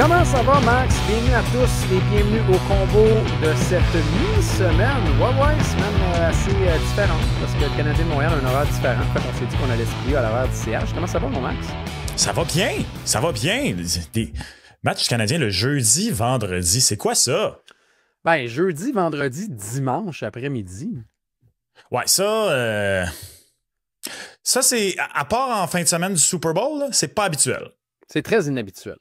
Comment ça va, Max? Bienvenue à tous et bienvenue au combo de cette mi-semaine. Ouais, semaine assez différente parce que le Canadien de Montréal a un horaire différent. En fait, on s'est dit qu'on allait se plier à l'horaire du CH. Comment ça va, mon Max? Ça va bien, ça va bien. Des matchs canadiens le jeudi, vendredi, c'est quoi ça? Ben, jeudi, vendredi, dimanche après-midi. Ouais, ça c'est, à part en fin de semaine du Super Bowl, là, c'est pas habituel. C'est très inhabituel.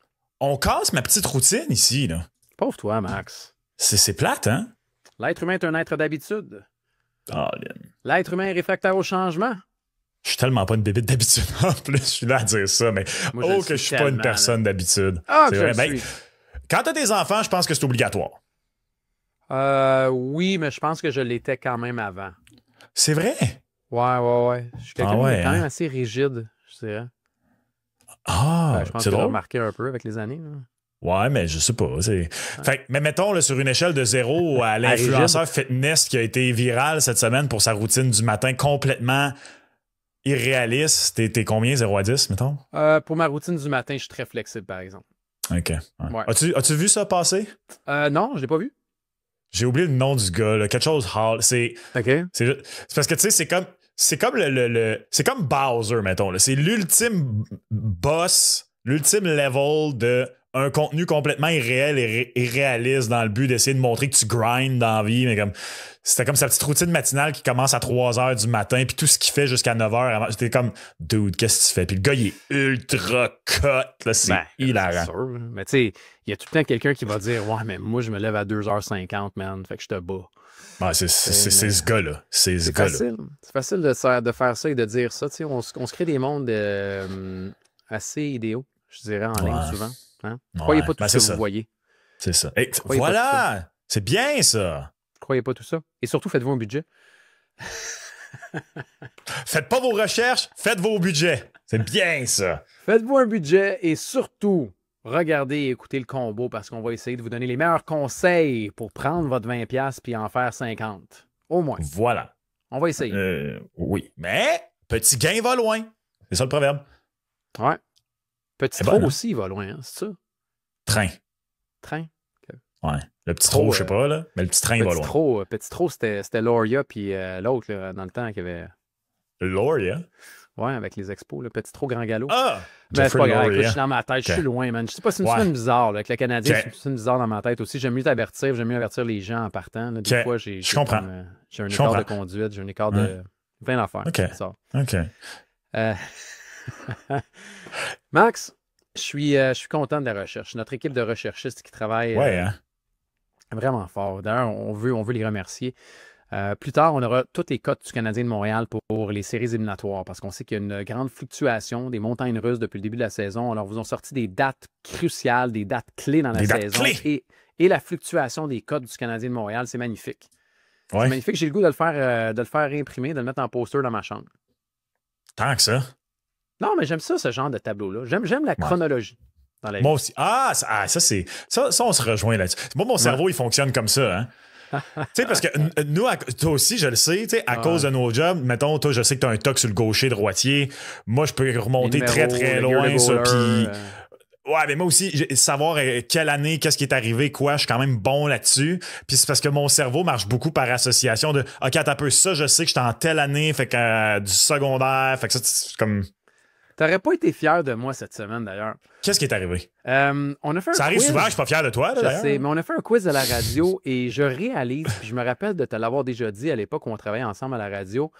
On casse ma petite routine ici, là. Pauvre toi, Max. C'est plate, hein? L'être humain est un être d'habitude. Oh, Lynn. L'être humain est réfractaire au changement. Je suis tellement pas une bébite d'habitude en plus, je suis là à dire ça, mais Moi, que je suis pas une personne d'habitude. Ah, c'est que vrai. je Ben, suis. quand t'as des enfants, je pense que c'est obligatoire. Oui, mais je pense que je l'étais quand même avant. C'est vrai? Ouais. Je suis quelqu'un de quand même hein? assez rigide, je dirais. Ah, Je pense c'est que j'ai drôle. remarqué un peu avec les années. Là. Ouais, mais je sais pas. Fait, mais mettons, là, sur une échelle de 0 à l'influenceur fitness qui a été viral cette semaine pour sa routine du matin complètement irréaliste, t'es combien, 0 à 10, mettons? Pour ma routine du matin, je suis très flexible, par exemple. OK. Ouais. As-tu vu ça passer? Non, je l'ai pas vu. J'ai oublié le nom du gars, là, quelque chose Hall. C'est parce que, tu sais, c'est comme c'est comme Bowser, mettons. Là. C'est l'ultime boss, l'ultime level de un contenu complètement irréel et irréaliste dans le but d'essayer de montrer que tu grindes dans la vie. Mais comme c'était comme sa petite routine matinale qui commence à 3 h du matin, puis tout ce qu'il fait jusqu'à 9 h avant. J'étais comme, dude, qu'est-ce que tu fais? Puis le gars, il est ultra cut. Là, c'est hilarant. C'est sûr. Mais tu sais, il y a tout le temps quelqu'un qui va dire, ouais, mais moi, je me lève à 2h50, man. Fait que je te bats. Ouais, c'est ce gars-là. C'est ce gars-là. C'est facile de faire ça et de dire ça. On se crée des mondes assez idéaux, je dirais, en ligne souvent. Hein? Croyez pas tout ce que vous voyez. C'est ça. Et voilà! C'est bien ça! Croyez pas tout ça. Et surtout, faites-vous un budget. Faites pas vos recherches, faites vos budgets. C'est bien ça. Faites-vous un budget et surtout, regardez et écoutez le combo parce qu'on va essayer de vous donner les meilleurs conseils pour prendre votre 20$ puis en faire 50. Au moins. Voilà. On va essayer. Oui. Mais petit gain va loin. C'est ça le proverbe. Ouais. Petit trot aussi, il va loin, hein, c'est ça? Train. Train? Okay. Ouais. Le petit trot, je sais pas, là, mais le petit train va loin. Petit trot, c'était Loria puis l'autre, là, dans le temps, qui avait... Loria? Ouais, avec les expos, le petit trot grand galop. Ah! Mais c'est pas grave, écoute, je suis dans ma tête, je suis loin, man. Je sais pas, c'est une semaine bizarre, là, avec le Canadien, c'est une semaine bizarre dans ma tête aussi. J'aime mieux t'avertir, j'aime mieux avertir les gens en partant. Là. Des fois, j'ai un écart de conduite, j'ai un écart de plein d'affaires. OK. Max, je suis content de la recherche. Notre équipe de recherchistes qui travaille vraiment fort. D'ailleurs, on veut les remercier. Plus tard, on aura toutes les cotes du Canadien de Montréal pour les séries éliminatoires parce qu'on sait qu'il y a une grande fluctuation des montagnes russes depuis le début de la saison. Alors, vous ont sorti des dates cruciales, des dates clés dans la saison. Et la fluctuation des cotes du Canadien de Montréal, c'est magnifique. Ouais. C'est magnifique. J'ai le goût de le faire imprimer, de le mettre en poster dans ma chambre. Tant que ça. Non, mais j'aime ça, ce genre de tableau-là. J'aime la chronologie dans la vie. Moi aussi. Ça, c'est... Ça, on se rejoint là-dessus. Moi, mon cerveau, il fonctionne comme ça, hein. Tu sais, parce que nous, toi aussi, je le sais, à cause de nos jobs, mettons, toi, je sais que tu as un toc sur le gaucher droitier. Moi, je peux remonter très, très loin, ça, puis... Ouais, mais moi aussi, savoir quelle année, qu'est-ce qui est arrivé, quoi, je suis quand même bon là-dessus. Puis c'est parce que mon cerveau marche beaucoup par association de « OK, attends un peu, ça, je sais que j'étais en telle année, fait que du secondaire, fait que ça, c'est comme... » T'aurais pas été fier de moi cette semaine, d'ailleurs. Qu'est-ce qui est arrivé? On a fait ça arrive quiz. souvent, je suis pas fier de toi, là, d'ailleurs. Je sais, mais on a fait un quiz à la radio et je réalise, puis je me rappelle de te l'avoir déjà dit à l'époque où on travaillait ensemble à la radio,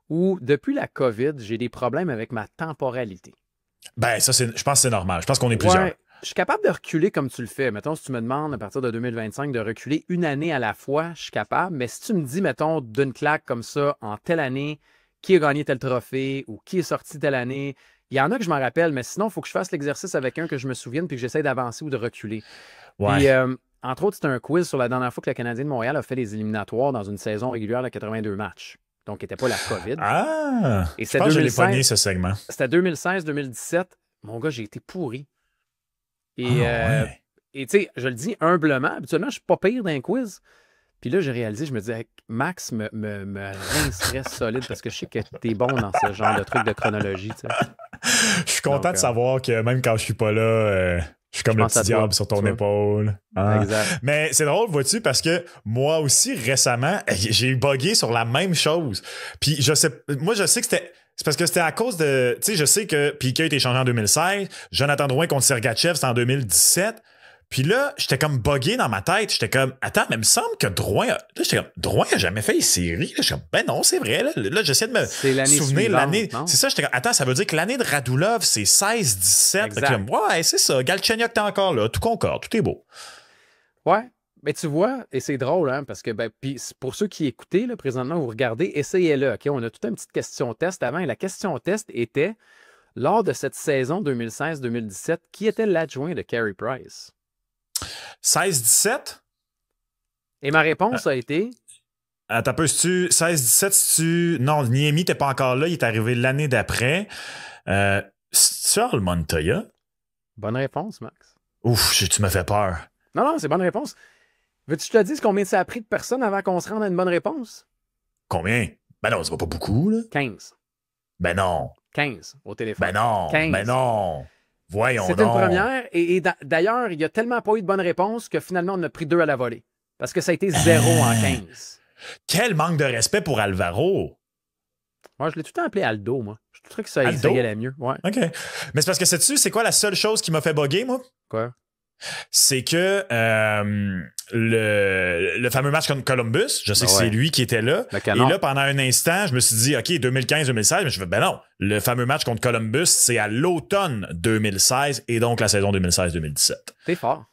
où depuis la COVID, j'ai des problèmes avec ma temporalité. Ben, ça, je pense que c'est normal. Je pense qu'on est plusieurs. Ouais, je suis capable de reculer comme tu le fais. Mettons, si tu me demandes à partir de 2025 de reculer une année à la fois, je suis capable. Mais si tu me dis, mettons, d'une claque comme ça, en telle année, qui a gagné tel trophée ou qui est sorti telle année, il y en a que je m'en rappelle, mais sinon, il faut que je fasse l'exercice avec un que je me souvienne puis que j'essaie d'avancer ou de reculer. Ouais. Puis, entre autres, c'était un quiz sur la dernière fois que le Canadien de Montréal a fait les éliminatoires dans une saison régulière de 82 matchs. Donc, il n'était pas la COVID. Ah! Et je pense que je l'ai pogné, ce segment. C'était 2016-2017. Mon gars, j'ai été pourri. Et tu sais, je le dis humblement, habituellement, je suis pas pire d'un quiz. Puis là, j'ai réalisé, je me disais, Max me rincerait solide parce que je sais que t'es bon dans ce genre de truc de chronologie. Tu sais. Je suis content de savoir que même quand je suis pas là, Je suis comme le petit diable sur ton épaule. Ah. Exact. Mais c'est drôle, vois-tu, parce que moi aussi, récemment, j'ai bugué sur la même chose. Puis je sais que c'est parce que c'était à cause de... Tu sais, je sais que Piquet a été changé en 2016. Jonathan Drouin contre Sergachev, c'était en 2017. Puis là, j'étais comme buggé dans ma tête. J'étais comme, attends, mais il me semble que Drouin... Là, j'étais comme, Drouin a jamais fait les séries. Là, j'étais comme, ben non, c'est vrai. Là j'essaie de me souvenir l'année. C'est ça, j'étais comme, attends, ça veut dire que l'année de Radulov, c'est 16-17. Comme, ouais, c'est ça. Galchenyuk, t'es encore là. Tout concorde, tout est beau. Ouais. Mais tu vois, et c'est drôle, hein, parce que puis pour ceux qui écoutaient, là, présentement, vous regardez, essayez-le. OK? On a toute une petite question test avant. Et la question test était, lors de cette saison 2016-2017, qui était l'adjoint de Carey Price? 16-17? Et ma réponse a été... Attends un peu, 16-17, Non, Niemi t'es pas encore là, il est arrivé l'année d'après. C'est-tu Al Montoya? Bonne réponse, Max. Ouf, tu me fais peur. Non, c'est bonne réponse. Veux-tu que je te dise combien ça a pris de personnes avant qu'on se rende à une bonne réponse? Combien? Ben non, ça va pas beaucoup, là. 15. Ben non. 15 au téléphone. Ben non. 15. Ben non. Voyons donc. C'est une première. Et d'ailleurs, il n'y a tellement pas eu de bonne réponse que finalement, on a pris 2 à la volée. Parce que ça a été 0 en 15. Quel manque de respect pour Alvaro. Moi, je l'ai tout le temps appelé Aldo, moi. Je trouve que ça y allait mieux. Ouais. OK. Mais c'est parce que sais-tu, c'est quoi la seule chose qui m'a fait bugger, moi? Quoi? C'est que le fameux match contre Columbus, je sais que c'est lui qui était là. Et là, pendant un instant, je me suis dit, OK, 2015-2016, mais je me ben non, le fameux match contre Columbus, c'est à l'automne 2016 et donc la saison 2016-2017. T'es fort.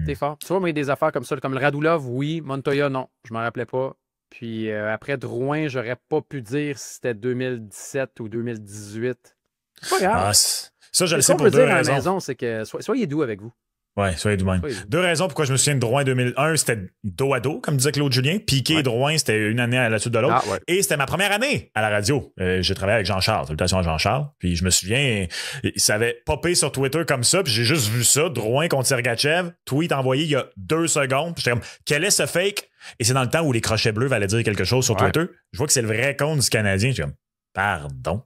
T'es fort. Tu vois, moi, il y a des affaires comme ça, comme le Radulov, oui. Montoya, non. Je m'en rappelais pas. Puis après, Drouin, j'aurais pas pu dire si c'était 2017 ou 2018. C'est pas grave. Ça, je le sais pour 2 raisons. À la maison, c'est que soyez doux avec vous. Oui, soyez doux même. 2 raisons pourquoi je me souviens de Drouin 2001, c'était dos à dos, comme disait Claude Julien. Piquet et Drouin, c'était une année à la suite de l'autre. Et c'était ma première année à la radio. J'ai travaillé avec Jean-Charles. Salutations à Jean-Charles. Puis je me souviens, ça avait popé sur Twitter comme ça. Puis j'ai juste vu ça. Drouin contre Sergachev. Tweet envoyé il y a 2 secondes. Puis j'étais comme, quel est ce fake? Et c'est dans le temps où les crochets bleus valaient dire quelque chose sur Twitter. Je vois que c'est le vrai compte du Canadien. Je suis comme, pardon.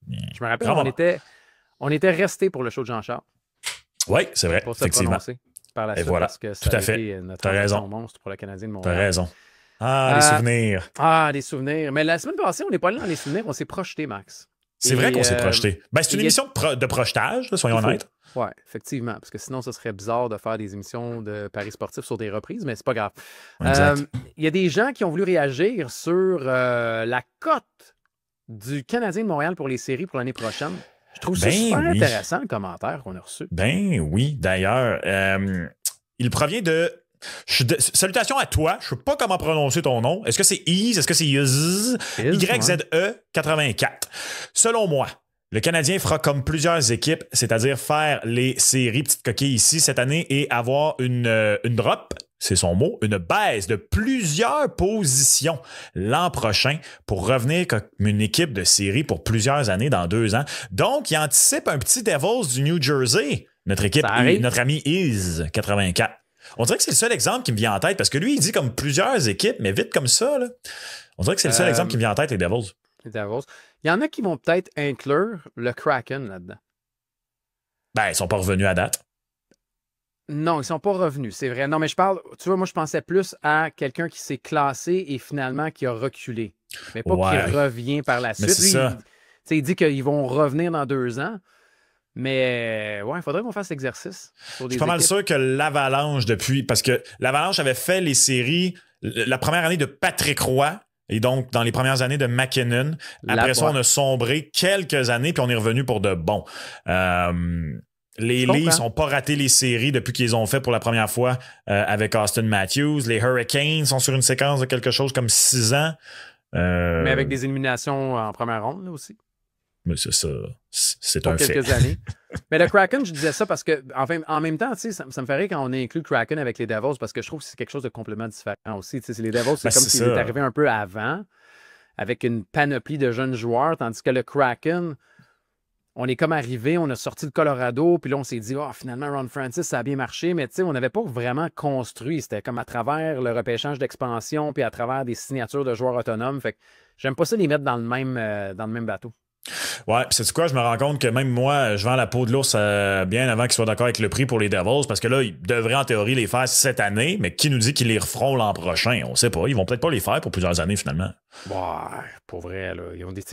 Je me rappelle, on était restés pour le show de Jean-Charles. Oui, c'est vrai. Pour se prononcer par la suite, voilà. parce que ça a été notre monstre pour le Canadien de Montréal. T'as raison. Les souvenirs. Des souvenirs. Mais la semaine passée, on n'est pas allé dans les souvenirs, on s'est projeté, Max. C'est vrai qu'on s'est projeté. Ben, c'est une émission de projetage, là, soyons honnêtes. Oui, effectivement, parce que sinon, ce serait bizarre de faire des émissions de paris sportifs sur des reprises, mais c'est pas grave. Il y a des gens qui ont voulu réagir sur la cote du Canadien de Montréal pour les séries pour l'année prochaine. Je trouve ça super intéressant, le commentaire qu'on a reçu. Ben oui, d'ailleurs. Il provient de... Salutations à toi. Je ne sais pas comment prononcer ton nom. Est-ce que c'est Yze? Est-ce que c'est YZE? YZE84. Selon moi, le Canadien fera comme plusieurs équipes, c'est-à-dire faire les séries petites coquilles ici cette année et avoir une drop, c'est son mot, une baisse de plusieurs positions l'an prochain pour revenir comme une équipe de série pour plusieurs années dans 2 ans. Donc, il anticipe un petit Devils du New Jersey, notre équipe, notre ami Yze84. On dirait que c'est le seul exemple qui me vient en tête parce que lui, il dit comme plusieurs équipes, mais vite comme ça, là. On dirait que c'est le seul exemple qui me vient en tête, les Devils. Les Devils. Il y en a qui vont peut-être inclure le Kraken là-dedans. Ben, ils sont pas revenus à date. Non, ils sont pas revenus, c'est vrai. Non, mais je parle, tu vois, moi, je pensais plus à quelqu'un qui s'est classé et finalement qui a reculé. Mais pas qui revient par la suite. Mais c'est ça. Il dit qu'ils vont revenir dans 2 ans. Mais ouais, il faudrait qu'on fasse l'exercice. Je suis pas mal sûr que l'Avalanche, parce que l'Avalanche avait fait les séries la première année de Patrick Roy. Et donc, dans les premières années de McKinnon. Après ça, on a sombré quelques années, puis on est revenu pour de bon. Les Leafs n'ont pas raté les séries depuis qu'ils ont fait pour la première fois avec Austin Matthews. Les Hurricanes sont sur une séquence de quelque chose comme 6 ans. Mais avec des éliminations en première ronde, là aussi. Mais c'est ça. C'est pour un fait. quelques années. Mais le Kraken, je disais ça parce que, enfin, en même temps, ça me fait rire quand on inclut le Kraken avec les Devils parce que je trouve que c'est quelque chose de complètement différent aussi. Les Devils, c'est comme s'il est arrivé un peu avant, avec une panoplie de jeunes joueurs, tandis que le Kraken, on est comme arrivé, on a sorti le Colorado, puis là, on s'est dit, finalement, Ron Francis, ça a bien marché, mais on n'avait pas vraiment construit. C'était comme à travers le repêchage d'expansion, puis à travers des signatures de joueurs autonomes. Fait que j'aime pas ça les mettre dans le même bateau. Ouais, puis c'est quoi, je me rends compte que même moi, je vends la peau de l'ours bien avant qu'ils soient d'accord avec le prix pour les Devils, parce que là, ils devraient en théorie les faire cette année, mais qui nous dit qu'ils les referont l'an prochain? On sait pas. Ils vont peut-être pas les faire pour plusieurs années, finalement. Ouais, pour vrai, là. Ils ont des.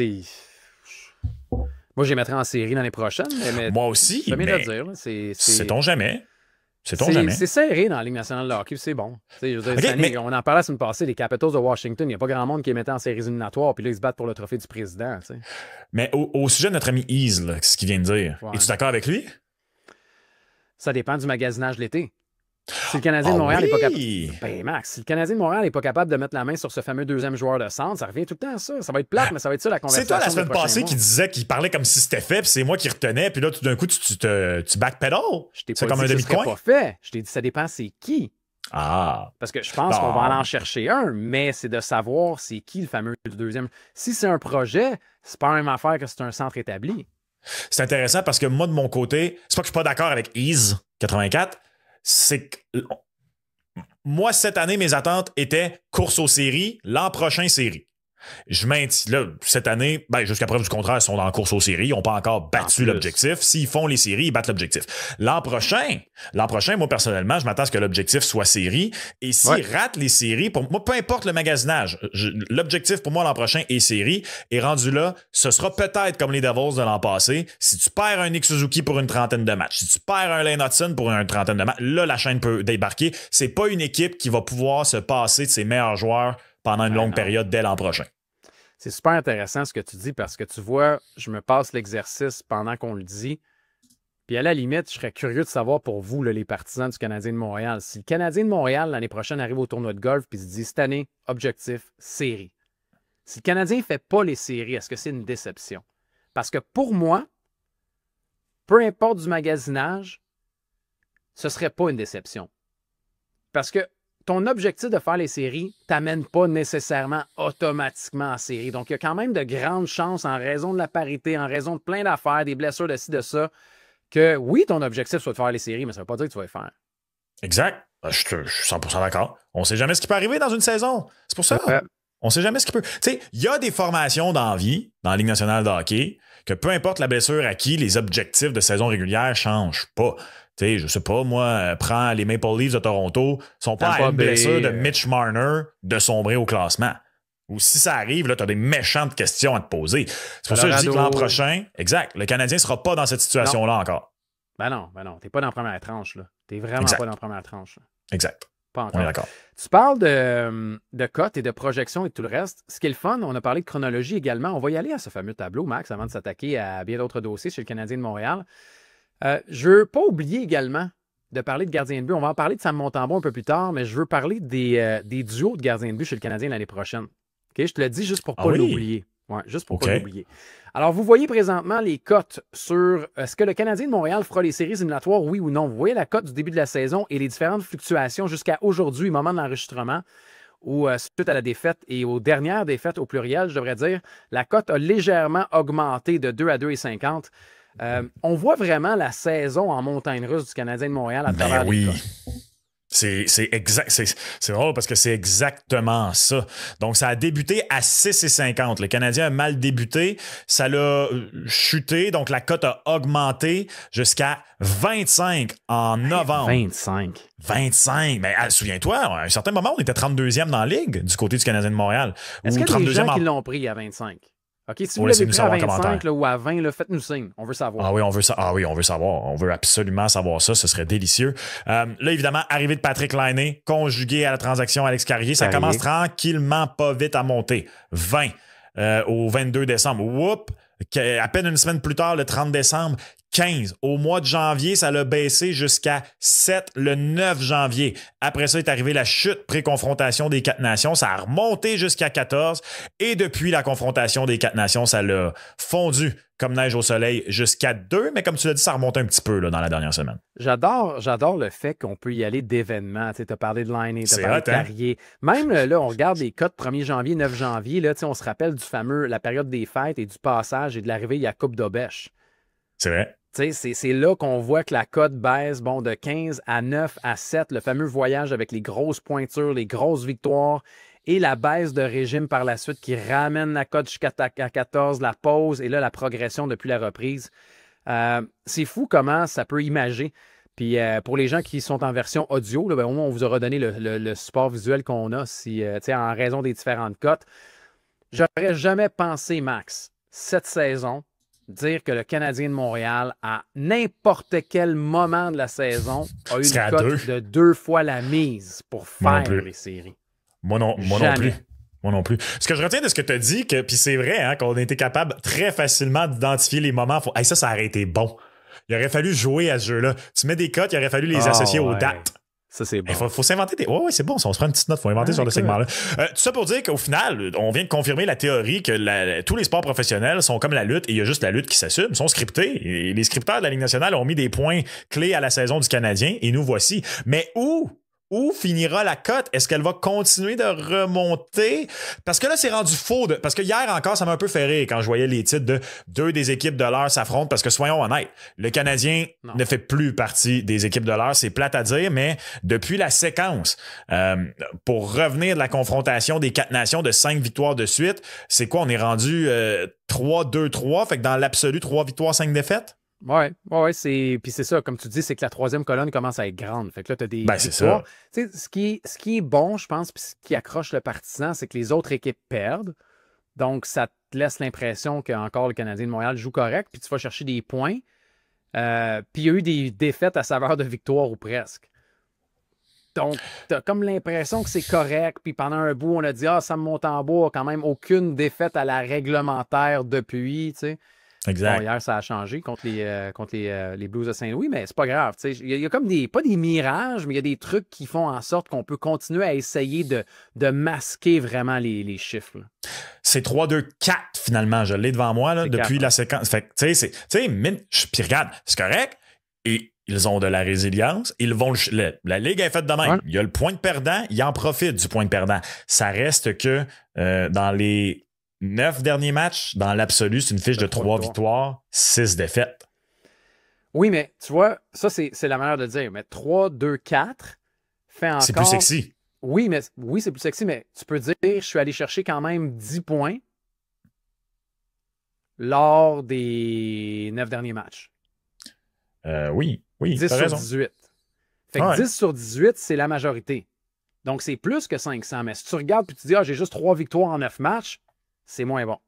Moi, je les mettrais en série l'année prochaine. Mais moi aussi, mais mais le dire, sait-on jamais? Sait-on jamais? C'est serré dans la Ligue nationale de hockey, c'est bon. Je veux dire, okay, année, on en parlait la semaine passée, les Capitals de Washington, il n'y a pas grand monde qui les mettait en séries éliminatoires, puis là, ils se battent pour le trophée du président. T'sais. Mais au sujet de notre ami Ease, ce qu'il vient de dire, es-tu d'accord avec lui? Ça dépend du magasinage de l'été. Si le Canadien de Montréal n'est pas capable. Ben, Max, si le Canadien de Montréal n'est pas capable de mettre la main sur ce fameux deuxième joueur de centre, ça revient tout le temps à ça. Ça va être plate, mais ça va être ça la conversation. C'est toi la semaine passée qui disait qu'il parlait comme si c'était fait, puis c'est moi qui retenais, puis là, tout d'un coup, tu backpedal. C'est comme un demi-coin. Pas fait. Je t'ai dit, ça dépend c'est qui. Ah. Parce que je pense qu'on va aller en chercher un, mais c'est de savoir c'est qui le fameux deuxième. Si c'est un projet, c'est pas la même affaire que c'est un centre établi. C'est intéressant parce que moi, de mon côté, c'est pas que je suis pas d'accord avec Ease 84, c'est que moi, cette année, mes attentes étaient course aux séries, l'an prochain, série. Je maintiens, là, cette année, jusqu'à preuve du contraire, ils sont dans la course aux séries. Ils n'ont pas encore battu l'objectif. S'ils font les séries, ils battent l'objectif. L'an prochain, moi, personnellement, je m'attends à ce que l'objectif soit série. Et s'ils ratent les séries, pour moi, peu importe le magasinage, l'objectif pour moi l'an prochain est série. Et rendu là, ce sera peut-être comme les Devils de l'an passé. Si tu perds un Nick Suzuki pour une trentaine de matchs, si tu perds un Lane Hudson pour une trentaine de matchs, là, la chaîne peut débarquer. C'est pas une équipe qui va pouvoir se passer de ses meilleurs joueurs pendant une longue période dès l'an prochain. C'est super intéressant ce que tu dis parce que tu vois, je me passe l'exercice pendant qu'on le dit. Puis à la limite, je serais curieux de savoir pour vous, là, les partisans du Canadien de Montréal, si le Canadien de Montréal, l'année prochaine, arrive au tournoi de golf puis se dit cette année, objectif, série. Si le Canadien ne fait pas les séries, est-ce que c'est une déception? Parce que pour moi, peu importe du magasinage, ce ne serait pas une déception. Parce que ton objectif de faire les séries ne t'amène pas nécessairement automatiquement en série. Donc, il y a quand même de grandes chances, en raison de la parité, en raison de plein d'affaires, des blessures de ci, de ça, que oui, ton objectif soit de faire les séries, mais ça ne veut pas dire que tu vas les faire. Exact. Je suis 100% d'accord. On ne sait jamais ce qui peut arriver dans une saison. C'est pour ça. On ne sait jamais ce qui peut. Tu sais, il y a des formations d'envie dans la Ligue nationale de hockey que peu importe la blessure à qui, les objectifs de saison régulière ne changent pas. Tu sais, je sais pas, moi, prends les Maple Leafs de Toronto, sont pas à une blessure de Mitch Marner de sombrer au classement. Ou si ça arrive, là, tu as des méchantes questions à te poser. C'est pour ça que je dis que l'an prochain, exact, le Canadien ne sera pas dans cette situation-là encore. Ben non. T'es pas dans la première tranche, là. T'es vraiment pas dans la première tranche. Là. Exact. Pas encore. On est d'accord. Tu parles de cotes et de projections et tout le reste. Ce qui est le fun, on a parlé de chronologie également. On va y aller à ce fameux tableau, Max, avant de s'attaquer à bien d'autres dossiers chez le Canadien de Montréal. Je ne veux pas oublier également de parler de gardien de but. On va en parler de Sam Montembeault un peu plus tard, mais je veux parler des duos de gardiens de but chez le Canadien l'année prochaine. Okay? Je te le dis juste pour ne pas l'oublier. Ouais, juste pour ne pas l'oublier. Alors, vous voyez présentement les cotes sur est-ce que le Canadien de Montréal fera les séries éliminatoires, oui ou non. Vous voyez la cote du début de la saison et les différentes fluctuations jusqu'à aujourd'hui, moment de l'enregistrement, où suite à la défaite et aux dernières défaites au pluriel, je devrais dire, la cote a légèrement augmenté de 2 à 2,50. On voit vraiment la saison en montagne russe du Canadien de Montréal à travers les cotes. C'est exact. C'est drôle parce que c'est exactement ça. Donc, ça a débuté à 6,50. Le Canadien a mal débuté. Ça l'a chuté. Donc, la cote a augmenté jusqu'à 25 en novembre. 25. Mais souviens-toi, à un certain moment, on était 32e dans la Ligue du côté du Canadien de Montréal. Est-ce qu'il y a des gens qui l'ont pris à 25? OK, si vous l'avez pris à 25 là, ou à 20, faites-nous signe. On veut savoir. Ah oui, on veut savoir. On veut absolument savoir ça. Ce serait délicieux. Là, évidemment, arrivée de Patrick Laine, conjugué à la transaction Alex Carrier, ça commence tranquillement, pas vite à monter. 20 au 22 décembre. Whoop! À peine une semaine plus tard, le 30 décembre, 15. Au mois de janvier, ça l'a baissé jusqu'à 7 le 9 janvier. Après ça est arrivée la chute pré-confrontation des 4 nations. Ça a remonté jusqu'à 14. Et depuis la confrontation des 4 nations, ça l'a fondu comme neige au soleil jusqu'à 2. Mais comme tu l'as dit, ça remonte un petit peu là, dans la dernière semaine. J'adore le fait qu'on peut y aller d'événements. Tu as parlé de Laine, tu as parlé de Carrier. Même là, on regarde les cotes 1er janvier, 9 janvier. Là, on se rappelle du fameux, la période des fêtes et du passage et de l'arrivée, il y a Coupe d'Aubèche. C'est vrai. C'est là qu'on voit que la cote baisse de 15 à 9 à 7, le fameux voyage avec les grosses pointures, les grosses victoires et la baisse de régime par la suite qui ramène la cote jusqu'à 14, la pause et là la progression depuis la reprise. C'est fou comment ça peut imager. Puis pour les gens qui sont en version audio, là, au moins on vous aura donné le support visuel qu'on a en raison des différentes cotes. J'aurais jamais pensé, Max, cette saison, dire que le Canadien de Montréal, à n'importe quel moment de la saison, a eu une cote de 2 fois la mise pour faire les séries. Moi non plus. Moi non plus. Ce que je retiens de ce que tu as dit, puis c'est vrai, qu'on a été capable très facilement d'identifier les moments. Ça aurait été bon. Il aurait fallu jouer à ce jeu-là. Tu mets des cotes, il aurait fallu les associer aux dates. Ça, c'est bon. Il faut s'inventer des... Ouais, c'est bon. Si on se prend une petite note, il faut inventer sur le segment-là. Tout ça pour dire qu'au final, on vient de confirmer la théorie que tous les sports professionnels sont comme la lutte et il y a juste la lutte qui s'assume. Ils sont scriptés. Et les scripteurs de la Ligue nationale ont mis des points clés à la saison du Canadien et nous voici. Mais où finira la cote? Est-ce qu'elle va continuer de remonter? Parce que là, c'est rendu faux. Parce que hier encore, ça m'a un peu fait rire quand je voyais les titres de 2 des équipes de l'heure s'affrontent. Parce que soyons honnêtes, le Canadien ne fait plus partie des équipes de l'heure. C'est plate à dire, mais depuis la séquence, pour revenir de la confrontation des 4 nations de 5 victoires de suite, c'est quoi? On est rendu 3-2-3. Fait que dans l'absolu, 3 victoires, 5 défaites? Ouais, puis c'est ça, comme tu dis, c'est que la troisième colonne commence à être grande. Fait que là, tu as des c'est ça. Ce qui est bon, je pense, puis ce qui accroche le partisan, c'est que les autres équipes perdent. Donc, ça te laisse l'impression qu'encore le Canadien de Montréal joue correct, puis tu vas chercher des points. Puis il y a eu des défaites à saveur de victoire ou presque. Donc, tu as comme l'impression que c'est correct. Puis pendant un bout, on a dit « Ah, Sam Montembeault a quand même aucune défaite à la réglementaire depuis. » Exact. Bon, hier, ça a changé contre les Blues de Saint-Louis, mais c'est pas grave. Il y a comme pas des mirages, mais il y a des trucs qui font en sorte qu'on peut continuer à essayer de masquer vraiment les chiffres. Là. C'est 3-2-4 finalement. Je l'ai devant moi là, depuis 4, la séquence. Fait que, puis regarde, c'est correct. Et ils ont de la résilience. La Ligue est faite de même. Ouais. Il y a le point de perdant. Ils en profitent du point de perdant. Ça reste que dans les 9 derniers matchs, dans l'absolu, c'est une fiche de 3 victoires, 6 défaites. Oui, mais tu vois, ça, c'est la manière de dire. Mais 3-2-4 fait encore... C'est plus sexy. Oui, c'est plus sexy, mais tu peux dire, je suis allé chercher quand même 10 points lors des 9 derniers matchs. Oui. 10 sur 18. Fait que 10 sur 18, c'est la majorité. Donc, c'est plus que 500. Mais si tu regardes et tu dis, j'ai juste 3 victoires en 9 matchs, c'est moins bon.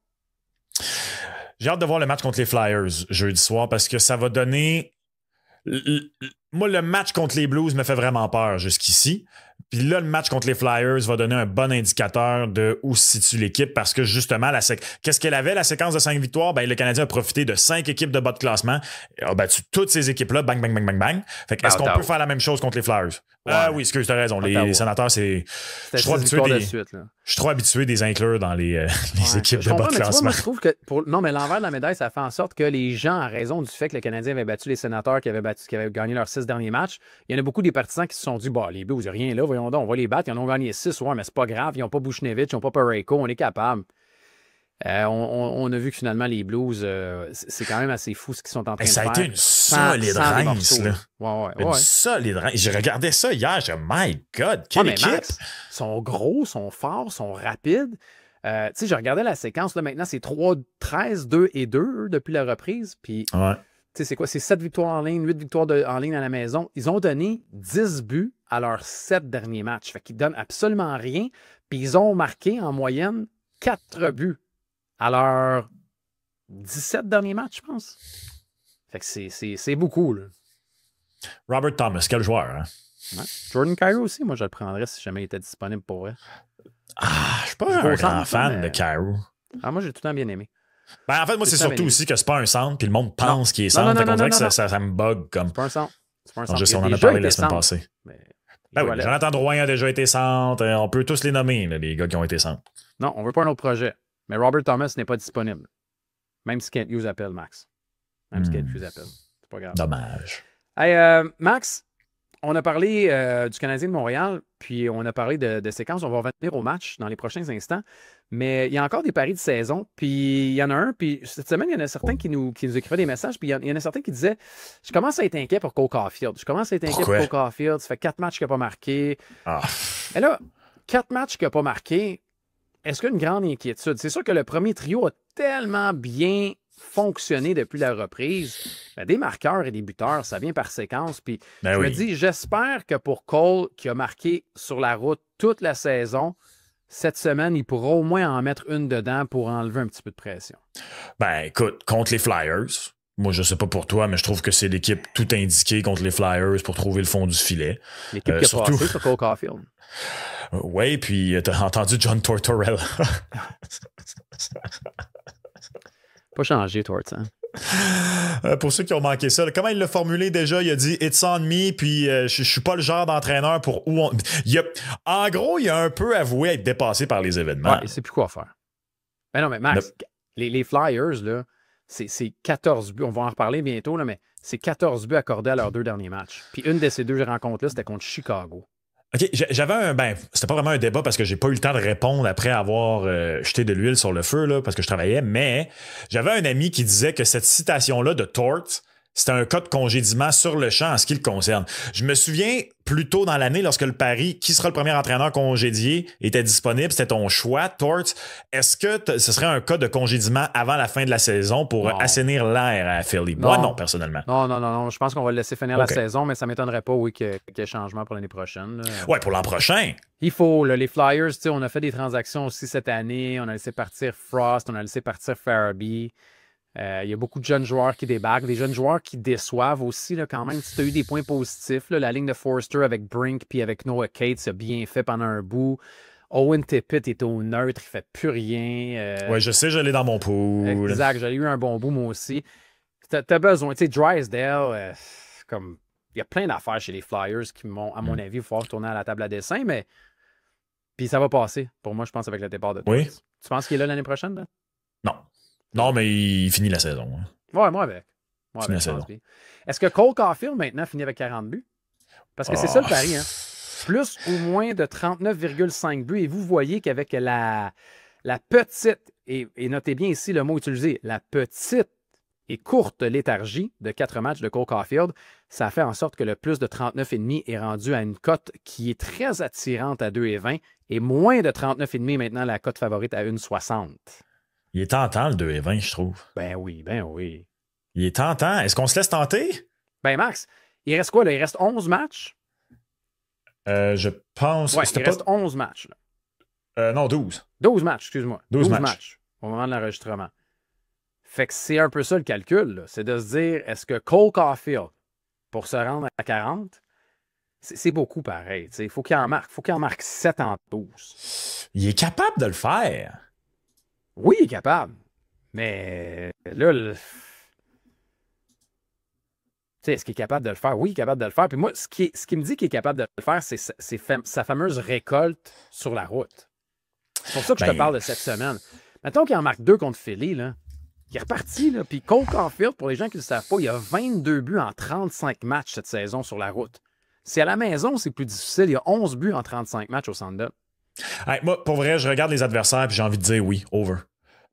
J'ai hâte de voir le match contre les Flyers jeudi soir parce que ça va donner... Moi, le match contre les Blues me fait vraiment peur jusqu'ici. Puis là, le match contre les Flyers va donner un bon indicateur de où se situe l'équipe parce que justement, qu'est-ce qu'elle avait, la séquence de 5 victoires? Ben, le Canadien a profité de 5 équipes de bas de classement, a battu toutes ces équipes-là, bang, bang, bang, bang, bang. Fait que est-ce qu'on peut faire la même chose contre les Flyers? Ouais. Oui, excuse, t'as raison. Les Sénateurs, c'est... Je suis trop habitué des inclure dans les équipes de bas de classement. Moi, je trouve que... Non, mais l'envers de la médaille, ça fait en sorte que les gens, en raison du fait que le Canadien avait battu les Sénateurs, qui avaient gagné leurs 6 derniers matchs, il y en a beaucoup des partisans qui se sont dit, les Blues, il n'y a rien là, voyons donc, on va les battre. Ils en ont gagné 6, ouais, mais c'est pas grave. Ils n'ont pas Buchnevich, ils n'ont pas Parayko, on est capable. On a vu que finalement, les Blues, c'est quand même assez fou ce qu'ils sont en train de faire. Ça a été une solide rince, là. Ouais. Une solide rince. J'ai regardé ça hier, j'ai dit, my God, quelle équipe! Max, ils sont gros, sont forts, sont rapides. Je regardais la séquence, là, maintenant, c'est 13, 2 et 2 depuis la reprise. Puis, c'est quoi? C'est 7 victoires en ligne, 8 victoires en ligne à la maison. Ils ont donné 10 buts à leurs 7 derniers matchs. Fait qu'ils donnent absolument rien. Puis, ils ont marqué en moyenne 4 buts à leurs 17 derniers matchs, je pense. Fait que c'est beaucoup, là. Robert Thomas, quel joueur, hein? Ouais. Jordan Kyrou aussi, moi, je le prendrais si jamais il était disponible pour vrai. Je suis pas un grand fan de Kyrou. Moi, j'ai tout le temps bien aimé. En fait, moi, c'est surtout aussi que c'est pas un centre, puis le monde pense qu'il est centre. Fait qu'on dirait que ça me bug comme. C'est pas un centre. On en a parlé la semaine passée. Mais... Jonathan Drouin a déjà été centre. On peut tous les nommer, là, les gars qui ont été centre. Non, on veut pas un autre projet. Mais Robert Thomas n'est pas disponible. Même si Kent Hughes appelle, Max. Même si Kent Hughes appelle. C'est pas grave. Dommage. Hey, Max, on a parlé du Canadien de Montréal, puis on a parlé de séquences. On va revenir au match dans les prochains instants. Mais il y a encore des paris de saison. Puis il y en a un, puis cette semaine, il y en a certains qui nous écrivaient des messages, puis il y en a certains qui disaient je commence à être inquiet pour Cole Caulfield. Je commence à être inquiet pour Cole Caulfield. Ça fait 4 matchs qu'il n'a pas marqué. Mais là, 4 matchs qu'il n'a pas marqué, est-ce qu'il y a une grande inquiétude? C'est sûr que le premier trio a tellement bien fonctionné depuis la reprise. Ben, des marqueurs et des buteurs, ça vient par séquence. Puis je me dis, j'espère que pour Cole, qui a marqué sur la route toute la saison, cette semaine, il pourra au moins en mettre une dedans pour enlever un petit peu de pression. Ben, écoute, contre les Flyers, moi, je sais pas pour toi, mais je trouve que c'est l'équipe tout indiquée contre les Flyers pour trouver le fond du filet. L'équipe qui a passé sur Cole Caulfield. Oui, puis t'as entendu John Tortorella. Pas changé, Torts. Pour ceux qui ont manqué ça, comment il l'a formulé déjà? Il a dit « It's on me », puis je suis pas le genre d'entraîneur pour où on... En gros, il a un peu avoué être dépassé par les événements. Ouais, il sait plus quoi faire. Ben non, mais Max, les Flyers, là, c'est 14 buts. On va en reparler bientôt, là, mais c'est 14 buts accordés à leurs 2 derniers matchs. Puis une de ces 2 rencontres-là, c'était contre Chicago. OK, j'avais c'était pas vraiment un débat parce que j'ai pas eu le temps de répondre après avoir jeté de l'huile sur le feu, là, parce que je travaillais, mais j'avais un ami qui disait que cette citation-là de Tort, c'était un cas de congédiement sur le champ en ce qui le concerne. Je me souviens plus tôt dans l'année, lorsque le pari qui sera le premier entraîneur congédié était disponible, c'était ton choix, Tort. Est-ce que ce serait un cas de congédiement avant la fin de la saison pour assainir l'air à Philly? Moi, non, personnellement. Non. Je pense qu'on va le laisser finir la saison, mais ça ne m'étonnerait pas, qu'il y ait changement pour l'année prochaine. Ouais, pour l'an prochain. Il faut, là, les Flyers, on a fait des transactions aussi cette année. On a laissé partir Frost, on a laissé partir Farabee. Il y a beaucoup de jeunes joueurs qui débarquent, des jeunes joueurs qui déçoivent aussi, là, quand même. Si tu as eu des points positifs, là, la ligne de Forster avec Brink puis avec Noah Cates a bien fait pendant un bout. Owen Tippett est au neutre, il fait plus rien. Oui, je sais, je l'ai dans mon pool. Exact, j'avais eu un bon bout, moi aussi. T'as besoin, tu sais, Drysdale, comme, il y a plein d'affaires chez les Flyers qui m'ont, à mon avis, il va falloir tourner à la table à dessin, mais puis ça va passer, pour moi, je pense, avec le départ de Torts. Oui. Tu penses qu'il est là l'année prochaine, Ben? Non. Non, mais il finit la saison. Hein. Ouais, moi avec. Est-ce que Cole Caulfield, maintenant, finit avec 40 buts? Parce que c'est ça le pari, hein? Plus ou moins de 39,5 buts. Et vous voyez qu'avec la petite, et notez bien ici le mot utilisé, la petite et courte léthargie de 4 matchs de Cole Caulfield, ça fait en sorte que le plus de 39,5 est rendu à une cote qui est très attirante à 2,20 et moins de 39,5 maintenant la cote favorite à 1,60. Il est tentant, le 2,20, je trouve. Ben oui. Il est tentant. Est-ce qu'on se laisse tenter? Ben Max, il reste quoi, là? Il reste 11 matchs? Je pense... Ouais, il reste 11 matchs. Là. Non, 12. 12 matchs, excuse-moi. 12 matchs au moment de l'enregistrement. Fait que c'est un peu ça le calcul, là. C'est de se dire, est-ce que Cole Caulfield, pour se rendre à 40, c'est beaucoup pareil. Il faut qu'il en marque 7 en 12. Il est capable de le faire. Oui, il est capable. Mais là, est-ce qu'il est capable de le faire? Oui, il est capable de le faire. Puis moi, ce qui me dit qu'il est capable de le faire, c'est sa fameuse récolte sur la route. C'est pour ça que je te parle de cette semaine. Mettons qu'il en marque 2 contre Philly, là. Il est reparti, là. Puis Cole Caulfield, pour les gens qui ne le savent pas, il a 22 buts en 35 matchs cette saison sur la route. Si à la maison, c'est plus difficile, il y a 11 buts en 35 matchs au Centre Bell. Hey, moi, pour vrai, je regarde les adversaires et j'ai envie de dire oui, over.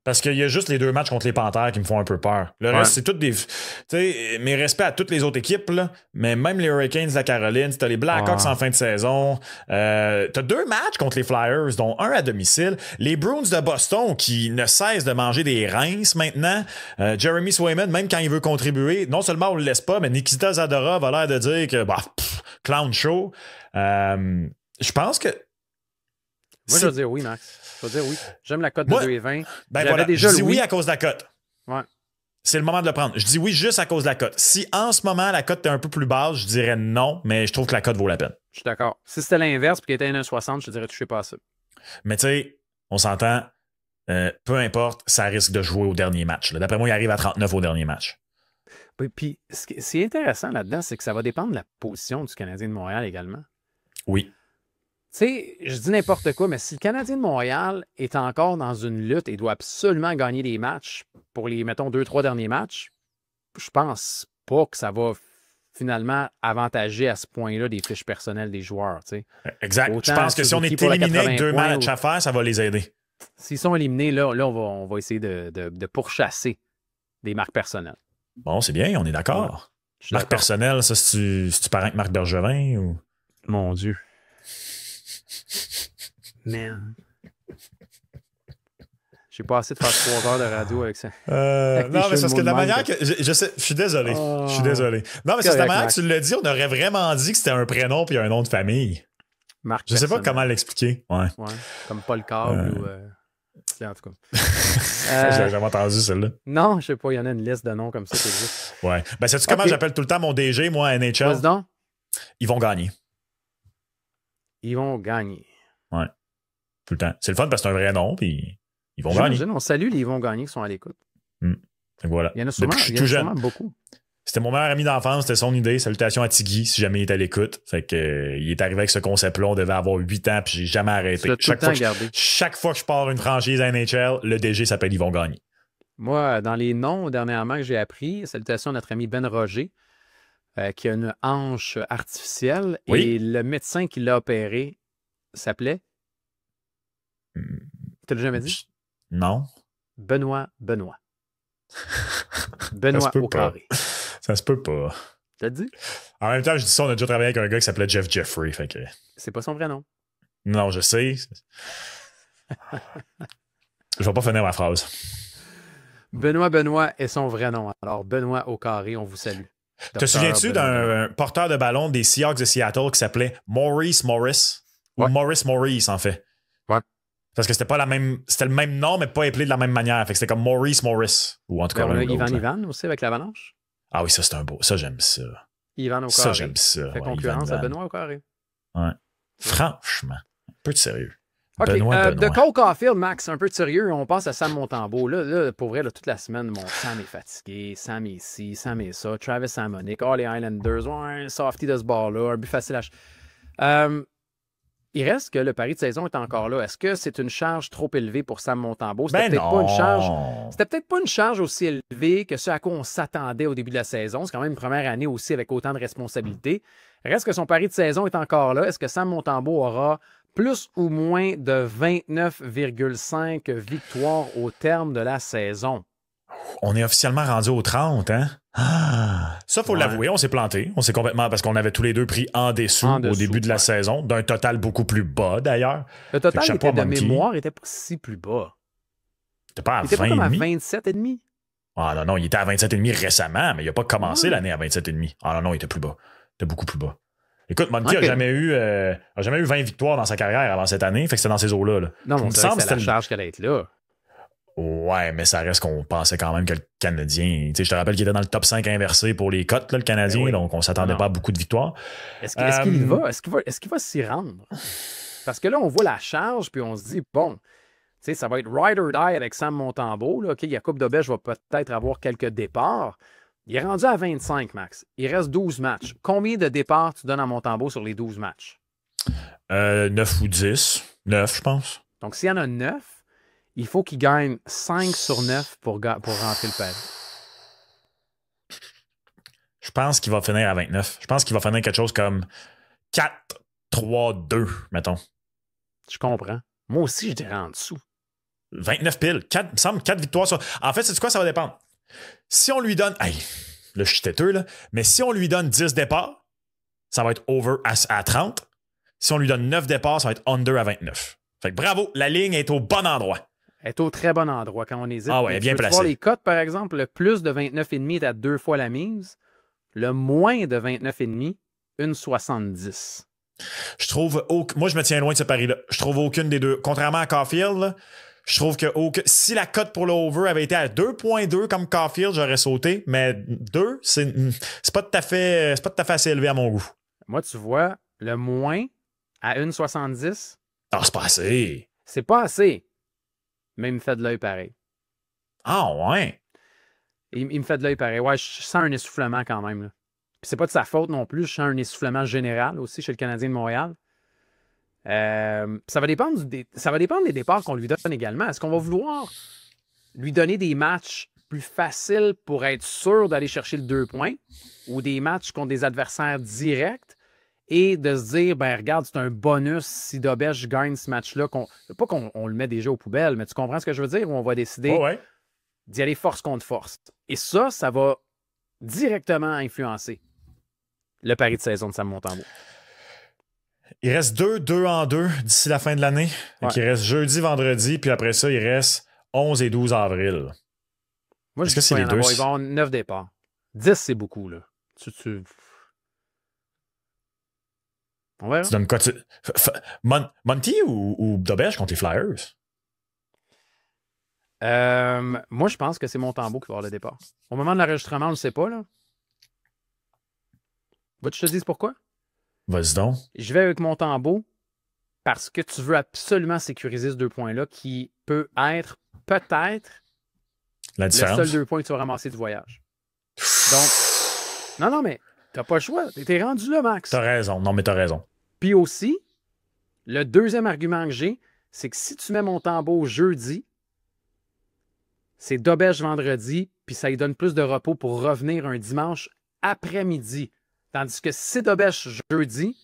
Parce qu'il y a juste les 2 matchs contre les Panthères qui me font un peu peur. Le reste, c'est toutes des... Tu sais, mes respects à toutes les autres équipes, là, mais même les Hurricanes de la Caroline, t'as les Blackhawks en fin de saison. T'as 2 matchs contre les Flyers, dont un à domicile. Les Bruins de Boston qui ne cessent de manger des rinces maintenant. Jeremy Swayman, même quand il veut contribuer, non seulement on le laisse pas, mais Nikita Zadorov a l'air de dire que, clown show. Je pense que... Moi, je vais dire oui, Max. Je vais dire oui. J'aime la cote de 2,20. Ben voilà, déjà je dis oui à cause de la cote. Ouais. C'est le moment de le prendre. Je dis oui juste à cause de la cote. Si en ce moment, la cote est un peu plus basse, je dirais non, mais je trouve que la cote vaut la peine. Je suis d'accord. Si c'était l'inverse et qu'il était à 1,60, je te dirais touchez pas à ça. Mais tu sais, on s'entend, peu importe, ça risque de jouer au dernier match. D'après moi, il arrive à 39 au dernier match. Puis ce qui est intéressant là-dedans, c'est que ça va dépendre de la position du Canadien de Montréal également. Oui. Tu sais, je dis n'importe quoi, mais si le Canadien de Montréal est encore dans une lutte et doit absolument gagner des matchs pour les, mettons, 2-3 derniers matchs, je pense pas que ça va finalement avantager à ce point-là des fiches personnelles des joueurs. T'sais. Exact. Autant je pense que si on est éliminé avec 2 matchs à faire, ça va les aider. S'ils sont éliminés, là on va essayer de pourchasser des marques personnelles. Bon, c'est bien, on est d'accord. Ouais, marque personnelle, ça, c'est-tu parent que Marc Bergevin ou... Mon Dieu. Man. J'ai pas assez de faire 3 heures de radio avec ça. Non, mais c'est parce que de la manière que. Je suis désolé. Je suis désolé. Non, mais c'est de la manière que tu l'as dit, on aurait vraiment dit que c'était un prénom puis un nom de famille. Marque je sais pas comment l'expliquer. Ouais. Comme Paul Câble ou. En tout cas. Je l'ai jamais entendu, celle-là. Non, je sais pas, il y en a une liste de noms comme ça qui existe. Ouais. Ben, sais-tu comment j'appelle tout le temps mon DG, moi, à NHL? Président? Ils vont gagner. Ils vont gagner. Ouais. Tout le temps. C'est le fun parce que c'est un vrai nom, puis. Ils vont gagner. On salue les Ils vont gagner qui sont à l'écoute. Donc voilà. Il y en a sûrement beaucoup. C'était mon meilleur ami d'enfance, c'était son idée. Salutations à Tiggy, si jamais il est à l'écoute. Fait que il est arrivé avec ce concept-là. On devait avoir 8 ans, puis j'ai jamais arrêté. Chaque fois que je pars une franchise à NHL, le DG s'appelle Ils vont gagner. Moi, dans les noms dernièrement que j'ai appris, salutations à notre ami Ben Roger, qui a une hanche artificielle. Oui. Et le médecin qui l'a opéré s'appelait. Tu l'as jamais dit? Non. Benoît. Benoît au carré. Ça se peut pas. T'as dit? En même temps, je dis ça, on a déjà travaillé avec un gars qui s'appelait Jeff Jeffrey. Fait que... C'est pas son vrai nom. Non, je sais. Je vais pas finir ma phrase. Benoît est son vrai nom. Alors, Benoît au carré, on vous salue. Te souviens-tu d'un porteur de ballon des Seahawks de Seattle qui s'appelait Maurice Morris? Ou Maurice, en fait. Ouais. Parce que c'était le même nom, mais pas appelé de la même manière. Fait que c'était comme Maurice Morris. Ou en tout cas, on a Ivan aussi avec l'Avalanche. Ah oui, ça, c'est un beau. Ça, j'aime ça. Ivan au carré. Ça, j'aime ça. Fait concurrence à Benoît au carré. Ouais. Franchement, un peu de sérieux. OK. De Cole Caulfield, Max, un peu de sérieux. On passe à Sam Montembeault. Là, pour vrai, toute la semaine, mon Sam est fatigué. Sam est ci, Sam est ça. Travis Hamonic, les Islanders. Ouais, un softy de ce bord-là. Un but facile à... il reste que le pari de saison est encore là. Est-ce que c'est une charge trop élevée pour Sam Montembeault? C'était peut-être pas une charge aussi élevée que ce à quoi on s'attendait au début de la saison. C'est quand même une première année aussi avec autant de responsabilités. Reste que son pari de saison est encore là. Est-ce que Sam Montembeault aura plus ou moins de 29,5 victoires au terme de la saison? On est officiellement rendu aux 30, hein? Ça, faut l'avouer, on s'est planté. On s'est complètement... Parce qu'on avait tous les deux pris en dessous au début de la saison, d'un total beaucoup plus bas, d'ailleurs. Le total était de mémoire n'était pas si plus bas. Il était pas à 20,5? Il était pas comme à 27,5? Ah non, il était à 27,5 récemment, mais il n'a pas commencé l'année à 27,5. Ah non, il était plus bas. Il était beaucoup plus bas. Écoute, Monty n'a jamais eu 20 victoires dans sa carrière avant cette année, fait que c'était dans ces eaux-là. Non, mais c'est la charge qu'elle allait être là. Ouais, mais ça reste qu'on pensait quand même que le Canadien... Je te rappelle qu'il était dans le top 5 inversé pour les cotes, là, le Canadien, donc on s'attendait pas à beaucoup de victoires. Est-ce qu'il y va? Est-ce qu'il va s'y rendre? Parce que là, on voit la charge, puis on se dit, bon, ça va être ride or die avec Sam Montembeault. Là, Jakub Dobeš va peut-être avoir quelques départs. Il est rendu à 25, Max. Il reste 12 matchs. Combien de départs tu donnes à Montembeault sur les 12 matchs? 9 ou 10. 9, je pense. Donc, s'il y en a 9, il faut qu'il gagne 5 sur 9 pour rentrer le pari. Je pense qu'il va finir à 29. Je pense qu'il va finir quelque chose comme 4-3-2, mettons. Je comprends. Moi aussi, je dirais en dessous. 29 piles. Il me semble 4 victoires sur... En fait, c'est quoi? Ça va dépendre. Si on lui donne... Hey, là, je suis têteux, là. Mais si on lui donne 10 départs, ça va être over à 30. Si on lui donne 9 départs, ça va être under à 29. Fait que bravo, la ligne est au bon endroit. Elle est au très bon endroit quand on hésite. Ah ouais, bien placée. Voir les cotes, par exemple, le plus de 29,5 est à 2 fois la mise. Le moins de 29,5, 1,70. Je trouve... Moi, je me tiens loin de ce pari-là. Je trouve aucune des deux. Contrairement à Caulfield, là, je trouve que si la cote pour le over avait été à 2,2 comme Caulfield, j'aurais sauté. Mais 2, c'est pas tout à fait assez élevé à mon goût. Moi, tu vois, le moins à 1,70... Ah, c'est pas assez. C'est pas assez. Mais il me fait de l'œil pareil. Ah, ouais. Il me fait de l'œil pareil. Ouais, je sens un essoufflement quand même. Là. Puis c'est pas de sa faute non plus. Je sens un essoufflement général aussi chez le Canadien de Montréal. Ça va dépendre des départs qu'on lui donne également. Est-ce qu'on va vouloir lui donner des matchs plus faciles pour être sûr d'aller chercher le 2 points ou des matchs contre des adversaires directs et de se dire, ben regarde, c'est un bonus si Dobèche gagne ce match-là. Pas qu'on le met déjà aux poubelles, mais tu comprends ce que je veux dire? Où on va décider d'y aller force contre force. Et ça va directement influencer le pari de saison de Sam Montembeault. Il reste 2 en 2 d'ici la fin de l'année. Ouais. Il reste jeudi, vendredi, puis après ça, il reste 11 et 12 avril. Moi, je dis qu'il va y avoir 9 départs. 10, c'est beaucoup, là. On verra. Tu donnes quoi? Monty ou Dobèche contre les Flyers? Moi, je pense que c'est Montembeault qui va avoir le départ. Au moment de l'enregistrement, on ne le sait pas, là. Veux-tu que je te dise pourquoi? Vas-y donc. Je vais avec Montembeault parce que tu veux absolument sécuriser ce 2 points-là qui peut être peut-être le seul 2 points que tu vas ramasser du voyage. Donc, non, mais t'as pas le choix. T'es rendu là, Max. T'as raison. Non, mais t'as raison. Puis aussi, le deuxième argument que j'ai, c'est que si tu mets Montembeault jeudi, c'est Dobèche vendredi, puis ça lui donne plus de repos pour revenir un dimanche après-midi. Tandis que si c'est Dobèche jeudi,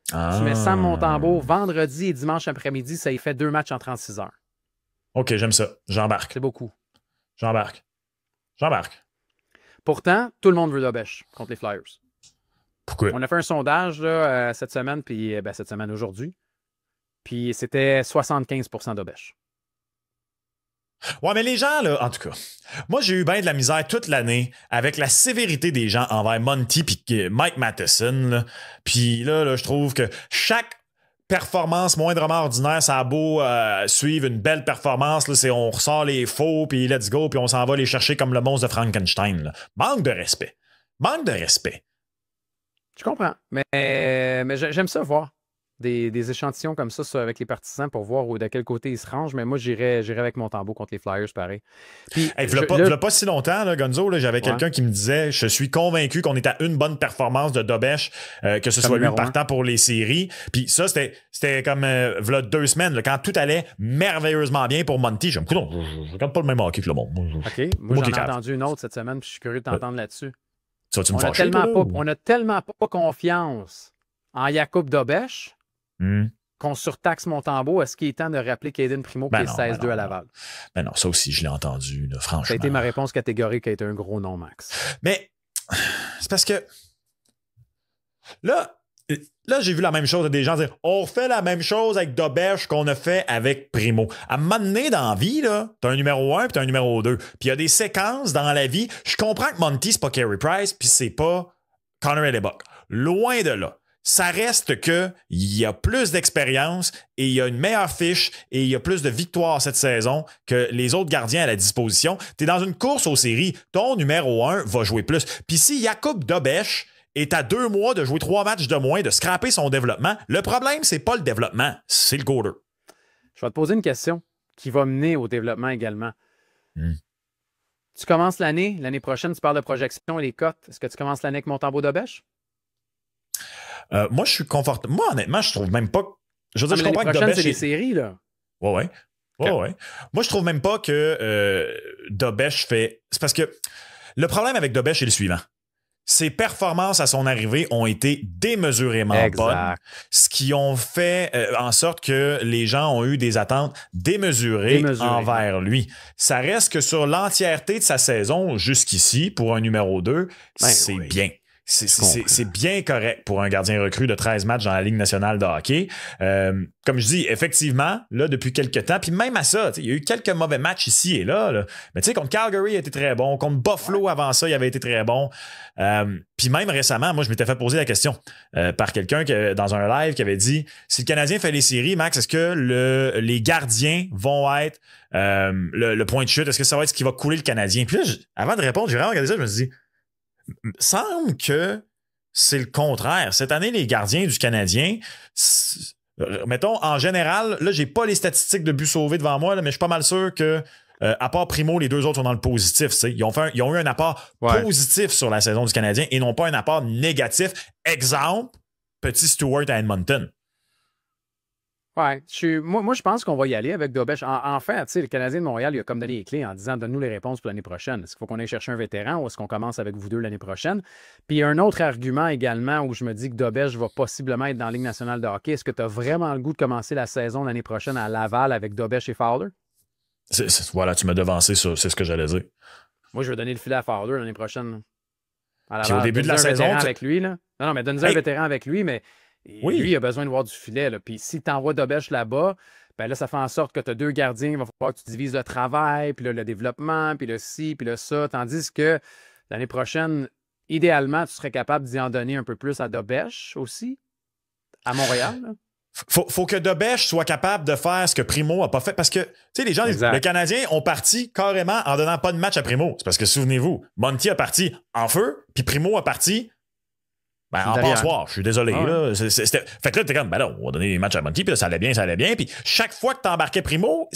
tu mets Sam Montembeault vendredi et dimanche après-midi, ça y fait 2 matchs en 36 heures. OK, j'aime ça. J'embarque. C'est beaucoup. J'embarque. Pourtant, tout le monde veut Dobèche contre les Flyers. Pourquoi? On a fait un sondage là, cette semaine, puis aujourd'hui. Puis c'était 75% Dobèche. Ouais, mais les gens, là, en tout cas, moi, j'ai eu bien de la misère toute l'année avec la sévérité des gens envers Monty puis Mike Matheson. Puis là, je trouve que chaque performance moindrement ordinaire, ça a beau suivre une belle performance, là, on ressort les faux, puis let's go, puis on s'en va les chercher comme le monstre de Frankenstein. Là. Manque de respect. Je comprends. Mais j'aime ça voir des échantillons comme ça avec les partisans pour voir de quel côté ils se rangent. Mais moi, j'irais avec Montembeault contre les Flyers, pareil. Puis, il pas si longtemps, là, Gonzo, là, j'avais quelqu'un qui me disait « Je suis convaincu qu'on est à une bonne performance de Dobèche, que ce soit lui partant pour les séries. » Puis ça, c'était comme v'là 2 semaines, là, quand tout allait merveilleusement bien pour Monty. Je regarde pas le même hockey que le monde. OK. Moi, j'en ai entendu une autre cette semaine, puis je suis curieux de t'entendre là-dessus. Tu me fâcher, on a tellement pas confiance en Jakub Dobèche qu'on surtaxe Montembeault. Est-ce qu'il est temps de rappeler Caden Primo qui est 16-2 à Laval? Ben non, ça aussi, je l'ai entendu, là, franchement. Ça a été ma réponse catégorique qui a été un gros non, Max. Mais c'est parce que là, j'ai vu la même chose des gens dire « On refait la même chose avec Dobèche qu'on a fait avec Primo. » À un moment donné dans la vie, là, t'as un numéro 1 puis t'as un numéro 2. Puis il y a des séquences dans la vie. Je comprends que Monty, c'est pas Carey Price puis c'est pas Connor Hellebuyck. Loin de là. Ça reste qu'il y a plus d'expérience et il y a une meilleure fiche et il y a plus de victoires cette saison que les autres gardiens à la disposition. Tu es dans une course aux séries, ton numéro 1 va jouer plus. Puis si Jakub Dobèche est à 2 mois de jouer 3 matchs de moins, de scraper son développement, le problème, c'est pas le développement, c'est le goaler. Je vais te poser une question qui va mener au développement également. Tu commences l'année prochaine, tu parles de projection et les cotes. Est-ce que tu commences l'année avec Montembeault Dobèche? Moi, je suis confortable. Moi, honnêtement, je trouve même pas. Je veux dire, je comprends que Dobèche. C'est des séries, là. Ouais. Moi, je trouve même pas que Dobèche fait. C'est parce que le problème avec Dobèche est le suivant. Ses performances à son arrivée ont été démesurément bonnes, ce qui ont fait en sorte que les gens ont eu des attentes démesurées envers lui. Ça reste que sur l'entièreté de sa saison jusqu'ici, pour un numéro 2, c'est bien. C'est bien correct pour un gardien recru de 13 matchs dans la Ligue nationale de hockey. Comme je dis, effectivement, là, depuis quelques temps, puis même à ça, il y a eu quelques mauvais matchs ici et là. Mais tu sais, contre Calgary, il a été très bon. Contre Buffalo, avant ça, il avait été très bon. Puis même récemment, moi, je m'étais fait poser la question par quelqu'un dans un live qui avait dit, si le Canadien fait les séries, Max, est-ce que les gardiens vont être le point de chute? Est-ce que ça va être ce qui va couler le Canadien? Puis là, avant de répondre, j'ai vraiment regardé ça, je me suis dit, semble que c'est le contraire. Cette année, les gardiens du Canadien, mettons, en général, là, j'ai pas les statistiques de buts sauvés devant moi, là, mais je suis pas mal sûr que, à part Primo, les 2 autres sont dans le positif. Ils ont eu un apport positif sur la saison du Canadien et non pas un apport négatif. Exemple, petit Stewart à Edmonton. Ouais, moi, je pense qu'on va y aller avec Dobèche. En fait, tu sais, le Canadien de Montréal, il a comme donné les clés en disant donne-nous les réponses pour l'année prochaine. Est-ce qu'il faut qu'on aille chercher un vétéran ou est-ce qu'on commence avec vous deux l'année prochaine? Puis il y a un autre argument également où je me dis que Dobèche va possiblement être dans la Ligue nationale de hockey. Est-ce que tu as vraiment le goût de commencer la saison l'année prochaine à Laval avec Dobèche et Fowler? Voilà, tu m'as devancé sur c'est ce que j'allais dire. Moi, je vais donner le filet à Fowler l'année prochaine. À Puis au début de la saison. Avec lui, là. Non, mais donne-nous un vétéran avec lui, mais. Oui. Lui, il a besoin de voir du filet. Là. Puis si tu envoies Dobèche là-bas, ben là, ça fait en sorte que tu as deux gardiens. Il va falloir que tu divises le travail, puis là, le développement, puis le ci, puis le ça. Tandis que l'année prochaine, idéalement, tu serais capable d'y en donner un peu plus à Dobèche aussi, à Montréal. Là. Faut que Dobèche soit capable de faire ce que Primo n'a pas fait. Parce que, tu sais, les gens disent, les Canadiens ont parti carrément en donnant pas de match à Primo. C'est parce que, souvenez-vous, Monty a parti en feu, puis Primo a parti en passoire, je suis désolé. Ah ouais. Là. Fait que là, t'es comme, ben là, on va donner des matchs à Monty, puis là, ça allait bien. Puis chaque fois que t'embarquais Primo,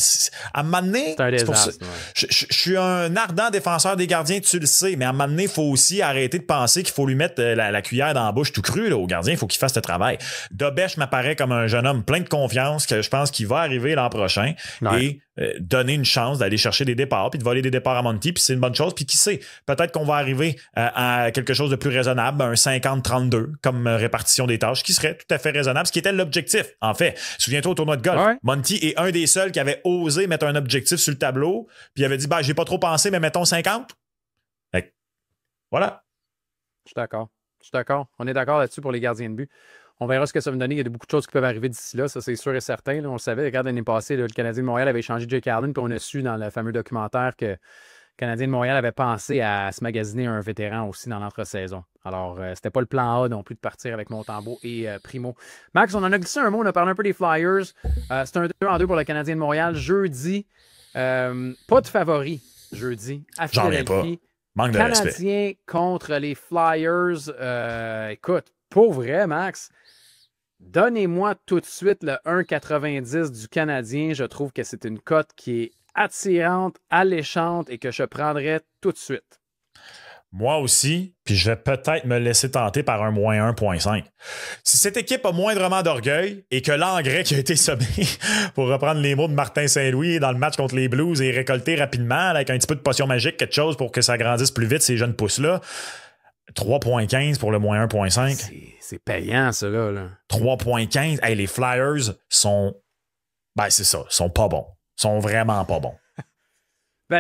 à un moment donné, c'est un désastre. Je suis un ardent défenseur des gardiens, tu le sais, mais à un moment donné, il faut aussi arrêter de penser qu'il faut lui mettre la cuillère dans la bouche tout cru là, au gardien. Il faut qu'il fasse le travail. Dobèche m'apparaît comme un jeune homme plein de confiance que je pense qu'il va arriver l'an prochain et donner une chance d'aller chercher des départs puis de voler des départs à Monty, puis c'est une bonne chose. Puis qui sait, peut-être qu'on va arriver à quelque chose de plus raisonnable, un 50-32 comme répartition des tâches, qui serait tout à fait raisonnable, ce qui était l'objectif. En fait, souviens-toi au tournoi de golf, Monty est un des seuls qui avait osé mettre un objectif sur le tableau, puis il avait dit, j'ai pas trop pensé, mais mettons 50. Fait, voilà. Je suis d'accord. On est d'accord là-dessus pour les gardiens de but. On verra ce que ça va me donner. Il y a beaucoup de choses qui peuvent arriver d'ici là, ça c'est sûr et certain. Là, on le savait, regarde, l'année passée, là, le Canadien de Montréal avait échangé Jake Allen, puis on a su dans le fameux documentaire que le Canadien de Montréal avait pensé à se magasiner un vétéran aussi dans l'entre-saison. Alors, c'était pas le plan A non plus de partir avec Montembeault et Primo. Max, on en a glissé un mot, on a parlé un peu des Flyers. C'est un 2-2 pour le Canadien de Montréal. Jeudi, pas de favori jeudi. À Philadelphie. Manque de Canadien respect. contre les Flyers. Écoute, pour vrai, Max, donnez-moi tout de suite le 1,90 du Canadien. Je trouve que c'est une cote qui est attirante, alléchante et que je prendrais tout de suite. Moi aussi, puis je vais peut-être me laisser tenter par un moins 1,5. Si cette équipe a moindrement d'orgueil et que l'engrais qui a été semé, pour reprendre les mots de Martin Saint-Louis dans le match contre les Blues, est récolté rapidement avec un petit peu de potion magique, quelque chose pour que ça grandisse plus vite, ces jeunes pousses-là, 3,15 pour le moins 1,5. C'est payant, ça, là. 3,15. Hey, les Flyers sont... c'est ça. Sont pas bons. Sont vraiment pas bons.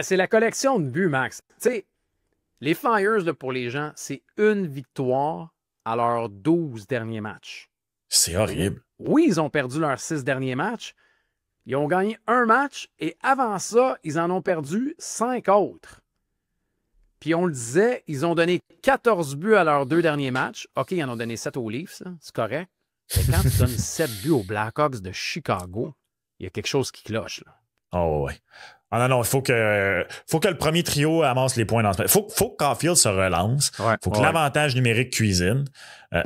C'est la collection de buts, Max. Tu sais, les Flyers, là, pour les gens, c'est une victoire à leurs 12 derniers matchs. C'est horrible. Oui, ils ont perdu leurs 6 derniers matchs. Ils ont gagné un match et avant ça, ils en ont perdu 5 autres. Puis on le disait, ils ont donné 14 buts à leurs 2 derniers matchs. OK, ils en ont donné 7 aux Leafs, c'est correct. Mais quand tu donnes 7 buts aux Blackhawks de Chicago, il y a quelque chose qui cloche. Là. Oh ouais. Ah non, il faut que le premier trio amasse les points dans ce match. Faut que Caulfield se relance. Faut que l'avantage numérique cuisine.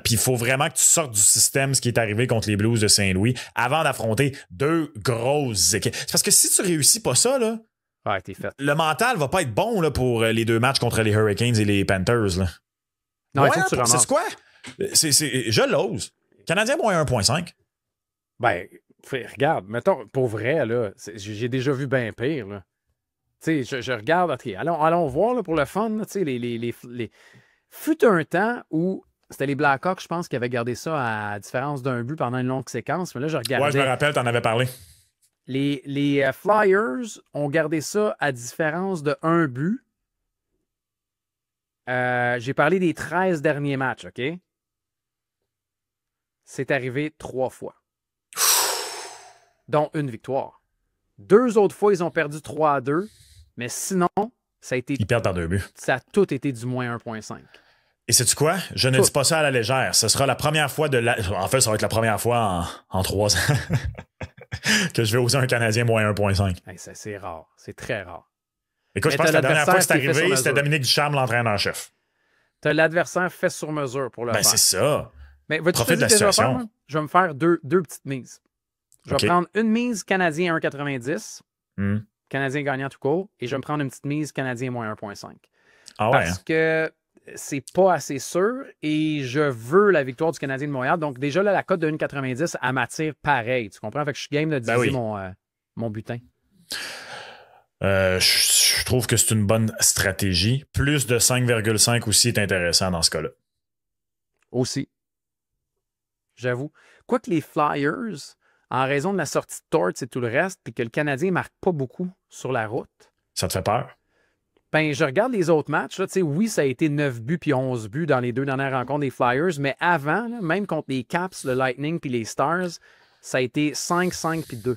Puis il faut vraiment que tu sortes du système, ce qui est arrivé contre les Blues de Saint-Louis, avant d'affronter 2 grosses équipes. C'est parce que si tu réussis pas ça, là, t'es fait. Le mental va pas être bon là, pour les 2 matchs contre les Hurricanes et les Panthers. Là. Non, il faut que tu ramasses. C'est quoi? Je l'ose. Canadien moins 1,5. Regarde, mettons, pour vrai, là, j'ai déjà vu bien pire. Là. Tu sais, je regarde, okay, allons voir là, pour le fun. Là, fut un temps où c'était les Blackhawks, je pense, qui avaient gardé ça à différence d'un but pendant une longue séquence. Mais là, je regardais. Ouais, je me rappelle, t'en avais parlé. Les Flyers ont gardé ça à différence de 1 but. J'ai parlé des 13 derniers matchs, OK? C'est arrivé 3 fois. Dont une victoire. 2 autres fois, ils ont perdu 3-2. Mais sinon, ça a été... Ils perdent par 2 buts. Ça a tout été du moins 1,5. Et sais-tu quoi? Je ne dis pas ça à la légère. Ce sera la première fois En fait, ça va être la première fois en 3 ans que je vais oser un Canadien moins 1,5. Hey, c'est rare. C'est très rare. Écoute, je pense que la dernière fois que c'est arrivé, c'était Dominique Ducharme, l'entraîneur-chef. Tu as l'adversaire fait sur mesure pour le faire. C'est ça. Mais profite de la situation. Je vais me faire deux petites mises. Je vais prendre une mise Canadien 1,90. Canadien gagnant tout court. Et je vais me prendre une petite mise Canadien moins 1,5. Ah ouais. Parce que c'est pas assez sûr et je veux la victoire du Canadien de Montréal. Donc, déjà, là, la cote de 1,90, elle m'attire pareil. Tu comprends? Fait que je suis game de diviser mon butin. Je trouve que c'est une bonne stratégie. Plus de 5,5 aussi est intéressant dans ce cas-là. Aussi. J'avoue. Quoique les Flyers, en raison de la sortie de Torts et tout le reste, puis que le Canadien ne marque pas beaucoup sur la route. Ça te fait peur? Ben, je regarde les autres matchs. Là, oui, ça a été 9 buts puis 11 buts dans les 2 dernières rencontres des Flyers, mais avant, là, même contre les Caps, le Lightning puis les Stars, ça a été 5, 5 puis 2.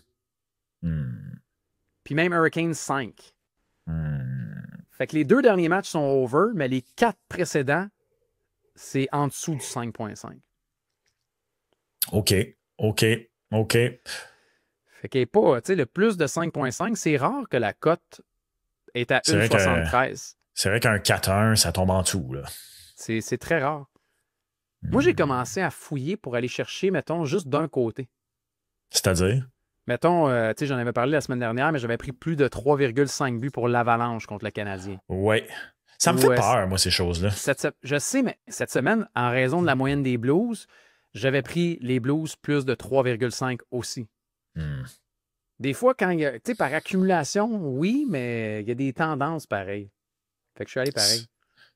Puis même Hurricanes 5. Fait que les 2 derniers matchs sont over, mais les 4 précédents, c'est en dessous du 5,5. OK. Fait qu'il n'est pas, le plus de 5,5, c'est rare que la cote est à 1,73. C'est vrai qu'un 4-1, ça tombe en dessous, là. C'est très rare. Moi, j'ai commencé à fouiller pour aller chercher, mettons, juste d'un côté. C'est-à-dire? Mettons, j'en avais parlé la semaine dernière, mais j'avais pris plus de 3,5 buts pour l'Avalanche contre le Canadien. Oui. Ça me fait peur, moi, ces choses-là. Je sais, mais cette semaine, en raison de la moyenne des Blues, j'avais pris les Blues plus de 3,5 aussi. Des fois, quand il y a, par accumulation, oui, mais il y a des tendances pareilles. Fait que je suis allé pareil.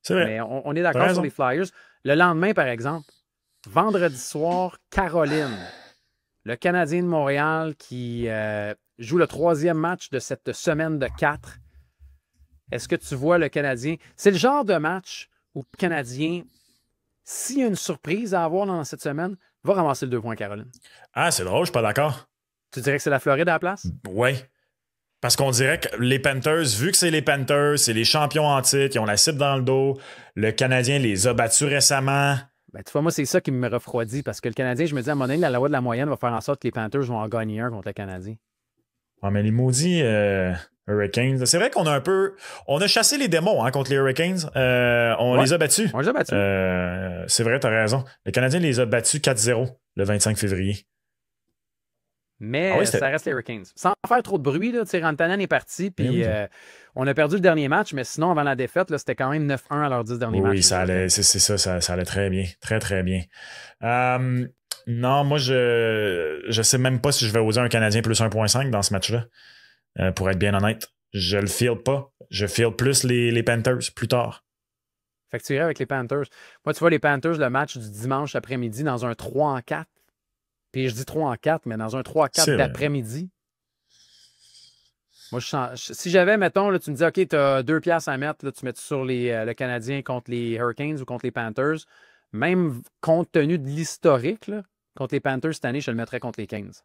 C'est vrai. Mais on est d'accord sur les Flyers. Le lendemain, par exemple, vendredi soir, Caroline, le Canadien de Montréal qui joue le 3e match de cette semaine de 4. Est-ce que tu vois le Canadien? C'est le genre de match où le Canadien, s'il y a une surprise à avoir dans cette semaine, va ramasser le 2 points, Caroline. Ah, c'est drôle, je suis pas d'accord. Tu dirais que c'est la Floride à la place? Oui. Parce qu'on dirait que les Panthers, vu que c'est les Panthers, c'est les champions en titre, ils ont la cible dans le dos. Le Canadien les a battus récemment. Ben, tu vois, moi, c'est ça qui me refroidit parce que le Canadien, je me dis, à un moment donné, la loi de la moyenne va faire en sorte que les Panthers vont en gagner un contre le Canadien. Ouais, mais les maudits Hurricanes, c'est vrai qu'on a un peu. On a chassé les démons contre les Hurricanes. On les a battus. On les a battus. C'est vrai, t'as raison. Le Canadien les a battus 4-0 le 25 février. Mais ça reste les Hurricanes. Sans faire trop de bruit, Rantanen est parti, puis on a perdu le dernier match, mais sinon, avant la défaite, là, c'était quand même 9-1 à leurs 10 derniers matchs. Oui, ça allait, c'est ça allait très bien. Très, très bien. Non, moi, je sais même pas si je vais oser un Canadien plus 1,5 dans ce match-là, pour être bien honnête. Je le feel pas. Je feel plus les Panthers plus tard. Fait que tu irais avec les Panthers. Moi, tu vois, les Panthers, le match du dimanche après-midi dans un 3-4. Puis je dis 3-4, mais dans un 3-4 d'après-midi. Moi, si j'avais, mettons, là, tu me dis, OK, tu as 2 piastres à mettre, là, tu mets sur le Canadien contre les Hurricanes ou contre les Panthers. Même compte tenu de l'historique, là, contre les Panthers cette année, je le mettrais contre les Kings.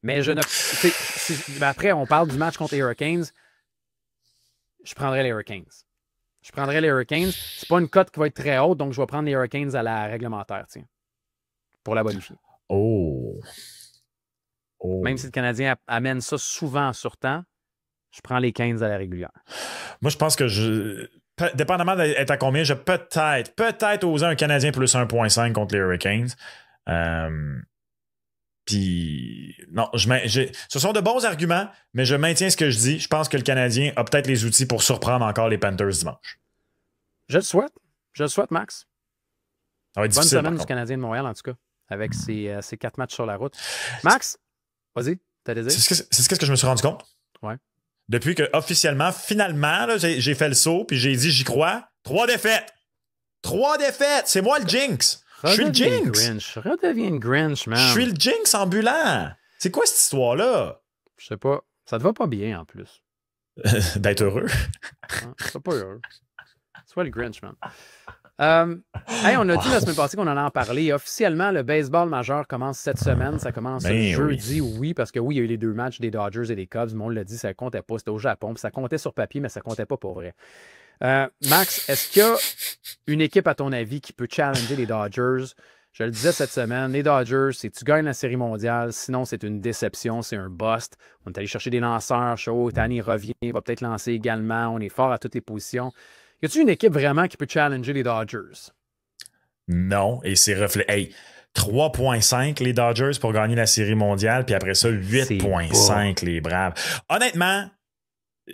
Mais je ne. Après, on parle du match contre les Hurricanes. Je prendrais les Hurricanes. C'est pas une cote qui va être très haute, donc je vais prendre les Hurricanes à la réglementaire, tiens. Pour la bonifier. Oh. Même si le Canadien amène ça souvent sur temps, je prends les 15 à la régulière. Moi, je pense que dépendamment d'être à combien, je peut-être oser un Canadien plus 1,5 contre les Hurricanes. Puis, non, ce sont de bons arguments, mais je maintiens ce que je dis. Je pense que le Canadien a peut-être les outils pour surprendre encore les Panthers dimanche. Je le souhaite. Max. Ça va être bonne difficile, semaine du Canadien de Montréal, en tout cas, avec ses 4 matchs sur la route. Max, vas-y, t'as des idées? C'est ce que je me suis rendu compte. Ouais. Depuis que, officiellement, finalement, là, j'ai fait le saut, puis j'ai dit, j'y crois. 3 défaites! C'est moi le Jinx! Je suis le Jinx! Redeviens le Grinch, man. Je suis le Jinx ambulant! C'est quoi cette histoire-là? Je sais pas. Ça te va pas bien, en plus. D'être heureux. C'est pas heureux. Sois le Grinch, man. On a dit la semaine passée qu'on en parlé. Officiellement, le baseball majeur commence cette semaine. Ça commence jeudi, oui, parce que oui, il y a eu les 2 matchs des Dodgers et des Cubs. Mais on l'a dit, ça ne comptait pas. C'était au Japon. Puis ça comptait sur papier, mais ça ne comptait pas pour vrai. Max, est-ce qu'il y a une équipe, à ton avis, qui peut challenger les Dodgers? Je le disais cette semaine, les Dodgers, c'est tu gagnes la Série mondiale. Sinon, c'est une déception, c'est un bust. On est allé chercher des lanceurs chauds. Tani revient, va peut-être lancer également. On est fort à toutes les positions. Y a-t-il une équipe vraiment qui peut challenger les Dodgers? Non, et c'est reflet. Hey, 3,5 les Dodgers pour gagner la Série mondiale, puis après ça, 8,5 les Braves. Honnêtement,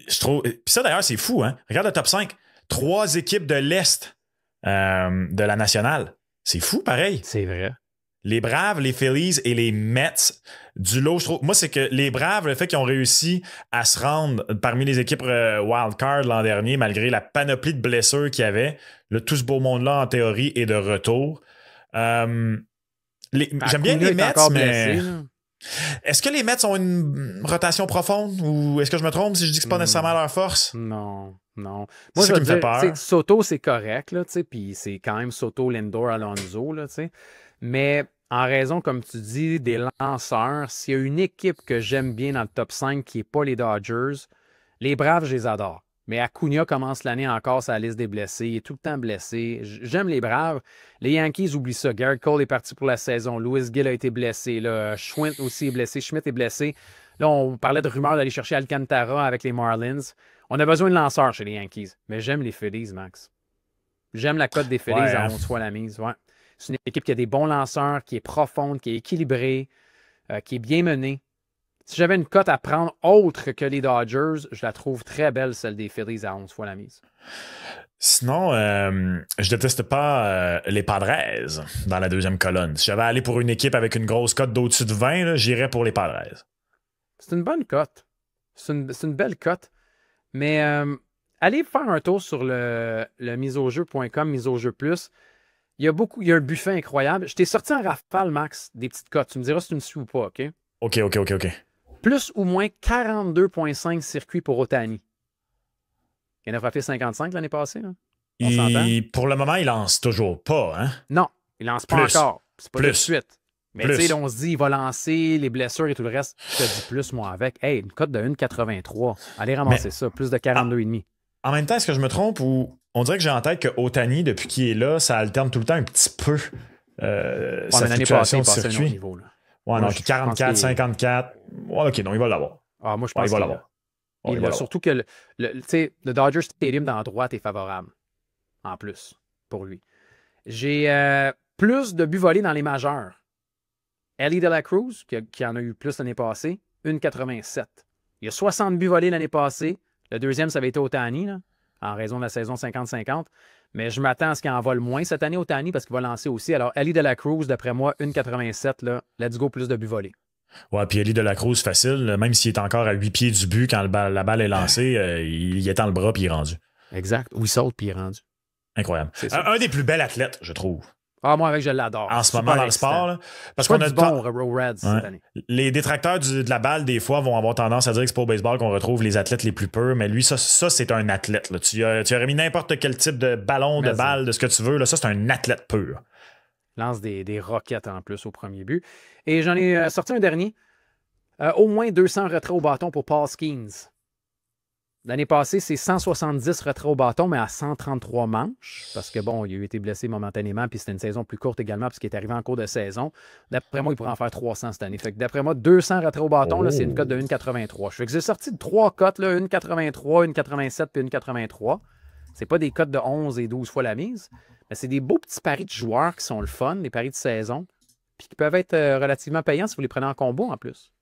je trouve. Puis ça, d'ailleurs, c'est fou, hein? Regarde le top 5. 3 équipes de l'Est de la nationale. C'est fou, pareil. C'est vrai. Les Braves, les Phillies et les Mets du lot, je trouve. Moi, c'est que les Braves, le fait qu'ils ont réussi à se rendre parmi les équipes wildcard l'an dernier, malgré la panoplie de blessures qu'il y avait, là, tout ce beau monde-là, en théorie, est de retour. J'aime bien les Mets, mais... Blessé, est-ce que les Mets ont une rotation profonde ou est-ce que je me trompe si je dis que c'est pas nécessairement leur force? Non. Moi, c'est ça qui me fait peur. Soto, c'est correct, là, puis c'est quand même Soto, Lindor, Alonso, là, mais en raison, comme tu dis, des lanceurs, s'il y a une équipe que j'aime bien dans le top 5 qui n'est pas les Dodgers, les Braves, je les adore. Mais Acuna commence l'année encore sur la liste des blessés. Il est tout le temps blessé. J'aime les Braves. Les Yankees oublient ça. Garrett Cole est parti pour la saison. Louis Gill a été blessé. Schwint aussi est blessé. Schmidt est blessé. Là, on parlait de rumeurs d'aller chercher Alcantara avec les Marlins. On a besoin de lanceurs chez les Yankees. Mais j'aime les Phillies, Max. J'aime la cote des Phillies à 11 fois la mise. Ouais. C'est une équipe qui a des bons lanceurs, qui est profonde, qui est équilibrée, qui est bien menée. Si j'avais une cote à prendre autre que les Dodgers, je la trouve très belle, celle des Phillies à 11 fois la mise. Sinon, je déteste pas les Padres dans la deuxième colonne. Si j'avais à aller pour une équipe avec une grosse cote d'au-dessus de 20, là, j'irais pour les Padres. C'est une bonne cote. C'est une belle cote. Mais allez faire un tour sur le miseaujeu.com, mise au jeu plus. Il y a un buffet incroyable. Je t'ai sorti en rafale, Max, des petites cotes. Tu me diras si tu me suis ou pas, OK? OK. Plus ou moins 42,5 circuits pour Ohtani. Il en a frappé 55 l'année passée. Là. Pour le moment, il lance toujours pas, hein? Non, il lance pas encore. C'est pas tout de suite. Mais tu sais, on se dit, il va lancer les blessures et tout le reste. Je te dis plus, moi, avec. Hey, une cote de 1,83. Allez ramasser ça, plus de 42,5. En même temps, est-ce que je me trompe ou on dirait que j'ai en tête que Ohtani, depuis qu'il est là, ça alterne tout le temps un petit peu sa fluctuation de circuit. Niveau, là. Ouais, non, 44, 54. Ouais, OK, non, il va l'avoir. Ah, moi, je pense qu'il va l'avoir. Surtout que le Dodger Stadium dans la droite est favorable. En plus, pour lui. J'ai plus de buts volés dans les majeurs. Ellie De La Cruz, qui en a eu plus l'année passée, 1,87. Il y a 60 buts volés l'année passée. Le deuxième, ça avait été Ohtani, là, en raison de la saison 50-50. Mais je m'attends à ce qu'il en vole moins cette année, Ohtani, parce qu'il va lancer aussi. Alors, Ellie De La Cruz, d'après moi, 1,87, là, let's go, plus de buts volés. Ouais, puis Ellie De La Cruz, facile. Même s'il est encore à 8 pieds du but quand la balle est lancée, il étend le bras puis il est rendu. Exact. Ou il saute puis il est rendu. Incroyable. Un des plus bels athlètes, je trouve. Ah, moi, avec, je l'adore. En ce moment, dans le sport. Là, parce qu'on a bon aux Reds cette année. Les détracteurs de la balle, des fois, vont avoir tendance à dire que c'est pas au baseball qu'on retrouve les athlètes les plus purs. Mais lui, ça c'est un athlète. Là. Tu aurais mis n'importe quel type de ballon, de balle, de ce que tu veux. Là, ça, c'est un athlète pur. Lance des roquettes en plus au premier but. Et j'en ai sorti un dernier. Au moins 200 retraits au bâton pour Paul Skeens. L'année passée, c'est 170 retraits au bâton, mais à 133 manches. Parce que, bon, il a été blessé momentanément, puis c'était une saison plus courte également, parce qu'il est arrivé en cours de saison. D'après moi, il pourrait en faire 300 cette année. Fait que d'après moi, 200 retraits au bâton, là, c'est une cote de 1,83. Je fais que j'ai sorti de 3 cotes, 1,83, 1,87 puis 1,83. C'est pas des cotes de 11 et 12 fois la mise, mais c'est des beaux petits paris de joueurs qui sont le fun, des paris de saison, puis qui peuvent être relativement payants si vous les prenez en combo en plus.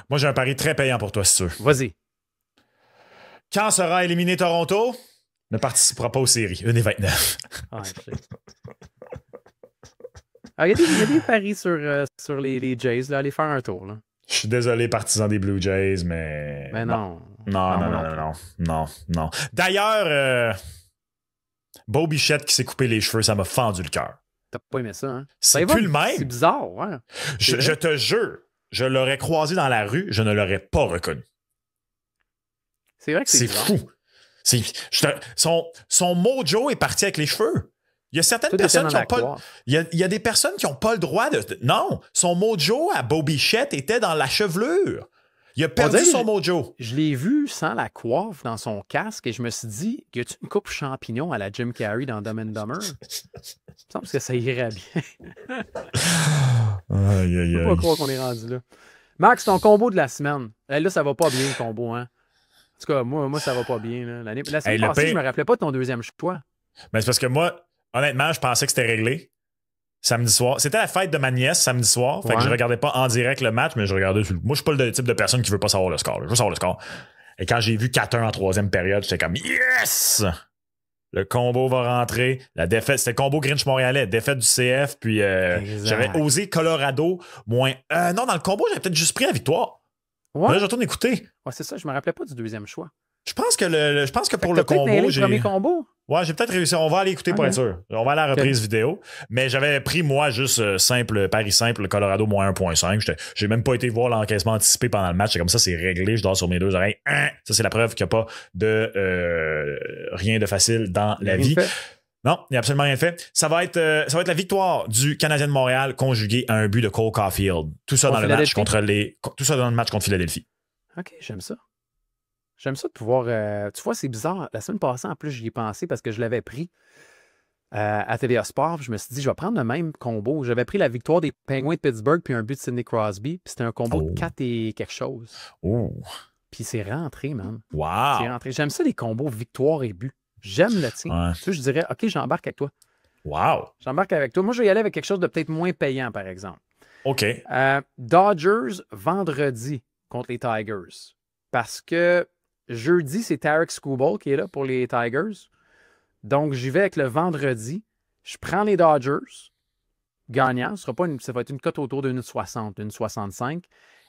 Moi, j'ai un pari très payant pour toi, si tu veux. Vas-y. Quand sera éliminé Toronto, ne participera pas aux séries. 1,29. Il y a des paris sur les Jays. Là. Allez faire un tour. Là. Je suis désolé, partisans des Blue Jays, mais... Mais non. Non. D'ailleurs, Beau Bichette qui s'est coupé les cheveux, ça m'a fendu le cœur. T'as pas aimé ça, hein? C'est plus le même. C'est bizarre, ouais. Je te jure, je l'aurais croisé dans la rue, je ne l'aurais pas reconnu. C'est vrai que c'est fou. Son mojo est parti avec les cheveux. Il y a certaines personnes qui n'ont pas... Il y a des personnes qui n'ont pas le droit de... Non, son mojo à Beau Bichette était dans la chevelure. Il a perdu son mojo. Je l'ai vu sans la coiffe dans son casque et je me suis dit, y a-tu une coupe champignon à la Jim Carrey dans Dumb and Dumber? Il me semble que ça irait bien. Je peux pas croire qu'on est rendu là. Max, ton combo de la semaine. Là, ça va pas bien, le combo, hein? En tout cas, moi ça va pas bien. Là. La semaine passée, je me rappelais pas de ton deuxième choix. Ben, c'est parce que moi, honnêtement, je pensais que c'était réglé. Samedi soir. C'était la fête de ma nièce samedi soir. Fait que je regardais pas en direct le match, mais je regardais. Moi, je suis pas le type de personne qui veut pas savoir le score. Je veux savoir le score. Et quand j'ai vu 4-1 en troisième période, j'étais comme yes! Le combo va rentrer. La défaite, c'était le combo Grinch-Montréalais. Défaite du CF, puis j'avais osé Colorado. Non, dans le combo, j'avais peut-être juste pris la victoire. Ouais. Là, je retourne écouter. Ouais, c'est ça, je me rappelais pas du deuxième choix. Je pense que pour le combo, j'ai... premier combo? Ouais, j'ai peut-être réussi. On va aller écouter pour être sûr. On va aller à la reprise vidéo. Mais j'avais pris, moi, juste Paris simple, le Colorado moins 1.5. J'ai même pas été voir l'encaissement anticipé pendant le match. C'est comme ça, c'est réglé. Je dors sur mes deux oreilles. Ça, c'est la preuve qu'il n'y a pas de rien de facile dans la vie. Non, il n'y a absolument rien fait. Ça va être la victoire du Canadien de Montréal conjuguée à un but de Cole Caulfield. Tout ça dans le match contre Philadelphie. OK, j'aime ça. J'aime ça de pouvoir... tu vois, c'est bizarre. La semaine passée, en plus, j'y ai pensé parce que je l'avais pris à TVA Sport. Je me suis dit, je vais prendre le même combo. J'avais pris la victoire des Penguins de Pittsburgh puis un but de Sidney Crosby. Puis c'était un combo de 4 et quelque chose. Puis c'est rentré, man. Wow! C'est rentré. J'aime ça, les combos victoire et but. J'aime le tien. Tu sais, je dirais, OK, j'embarque avec toi. Wow! J'embarque avec toi. Moi, je vais y aller avec quelque chose de peut-être moins payant, par exemple. OK. Dodgers, vendredi, contre les Tigers. Parce que jeudi, c'est Tarek Skubal qui est là pour les Tigers. Donc, j'y vais avec le vendredi. Je prends les Dodgers. Gagnant. Ça va être une cote autour d'une 60, une 65.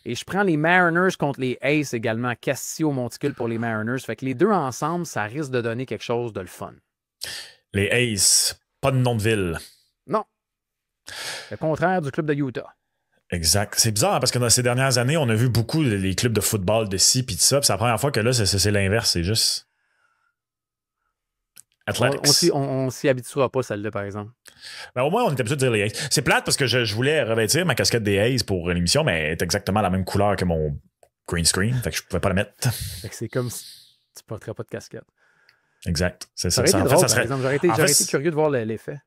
Et je prends les Mariners contre les Aces également. Castillo Monticule pour les Mariners. Fait que les deux ensemble, ça risque de donner quelque chose de le fun. Les Aces, pas de nom de ville. Non. Le contraire du club de Utah. Exact. C'est bizarre parce que dans ces dernières années, on a vu beaucoup les clubs de football de ci puis de ça. Puis c'est la première fois que là, c'est l'inverse. C'est juste Athletics. On s'y habituera pas, celle-là, par exemple. Ben, au moins, on est habitué de dire les Aces. C'est plate parce que je voulais revêtir ma casquette des Aces pour l'émission, mais elle est exactement la même couleur que mon green screen. Fait que je pouvais pas la mettre. Fait que c'est comme si tu porterais pas de casquette. Exact. C'est ça. Ça aurait été drôle, par exemple. J'aurais été curieux de voir l'effet.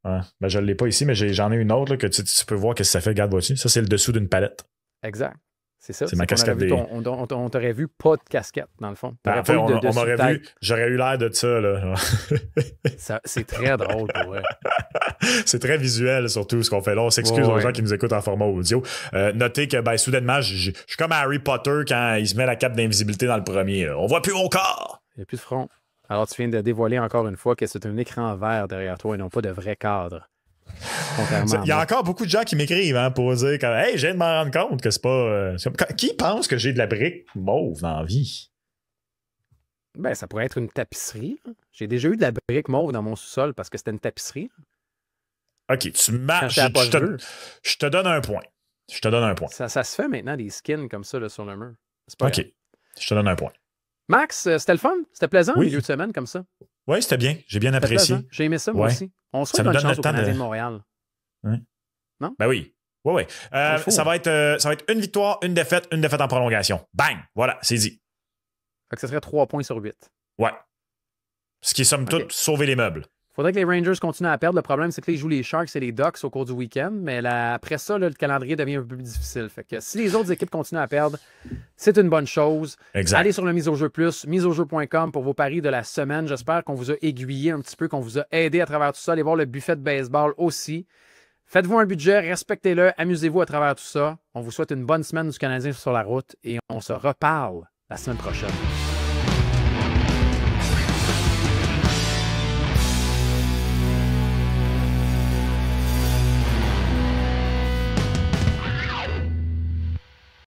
Ouais. Ben, je ne l'ai pas ici, mais j'en ai une autre là, que tu peux voir que ça fait. Regarde, vois-tu? Ça, c'est le dessous d'une palette. Exact. C'est ça. C'est ma casquette. On t'aurait vu pas de casquette, dans le fond. Ben, en fait, on m'aurait vu. J'aurais eu l'air de ça. Là. C'est très drôle pour vrai. C'est très visuel, surtout, ce qu'on fait là. On s'excuse aux gens qui nous écoutent en format audio. Notez que, soudainement, je suis comme Harry Potter quand il se met la cape d'invisibilité dans le premier. Là. On voit plus mon corps. Il n'y a plus de front. Alors, tu viens de dévoiler encore une fois que c'est un écran vert derrière toi et non pas de vrai cadre. Il y a encore beaucoup de gens qui m'écrivent pour dire que, hey, je viens de m'en rendre compte que c'est pas. Qui pense que j'ai de la brique mauve dans la vie? Ben, ça pourrait être une tapisserie. Là. J'ai déjà eu de la brique mauve dans mon sous-sol parce que c'était une tapisserie. OK, tu marches. Je te donne un point. Je te donne un point. Ça se fait maintenant, des skins comme ça là, sur le mur. Pas OK, grave. Je te donne un point. Max, c'était le fun? C'était plaisant, au milieu de semaine comme ça? Oui, c'était bien. J'ai bien apprécié. J'ai aimé ça, moi aussi. On souhaite bonne chance aux Canadiens de Montréal. Non? Ben oui. Oui. Ça va être une victoire, une défaite en prolongation. Bang! Voilà, c'est dit. Fait que ça serait 3 points sur 8. Ouais. Ce qui est, somme toute, sauver les meubles. Faudrait que les Rangers continuent à perdre. Le problème, c'est que là, ils jouent les Sharks et les Ducks au cours du week-end. Mais après ça, là, le calendrier devient un peu plus difficile. Fait que si les autres équipes continuent à perdre, c'est une bonne chose. Exact. Allez sur le Mise au Jeu Plus, miseaujeu.com pour vos paris de la semaine. J'espère qu'on vous a aiguillé un petit peu, qu'on vous a aidé à travers tout ça. Allez voir le buffet de baseball aussi. Faites-vous un budget, respectez-le, amusez-vous à travers tout ça. On vous souhaite une bonne semaine du Canadien sur la route et on se reparle la semaine prochaine.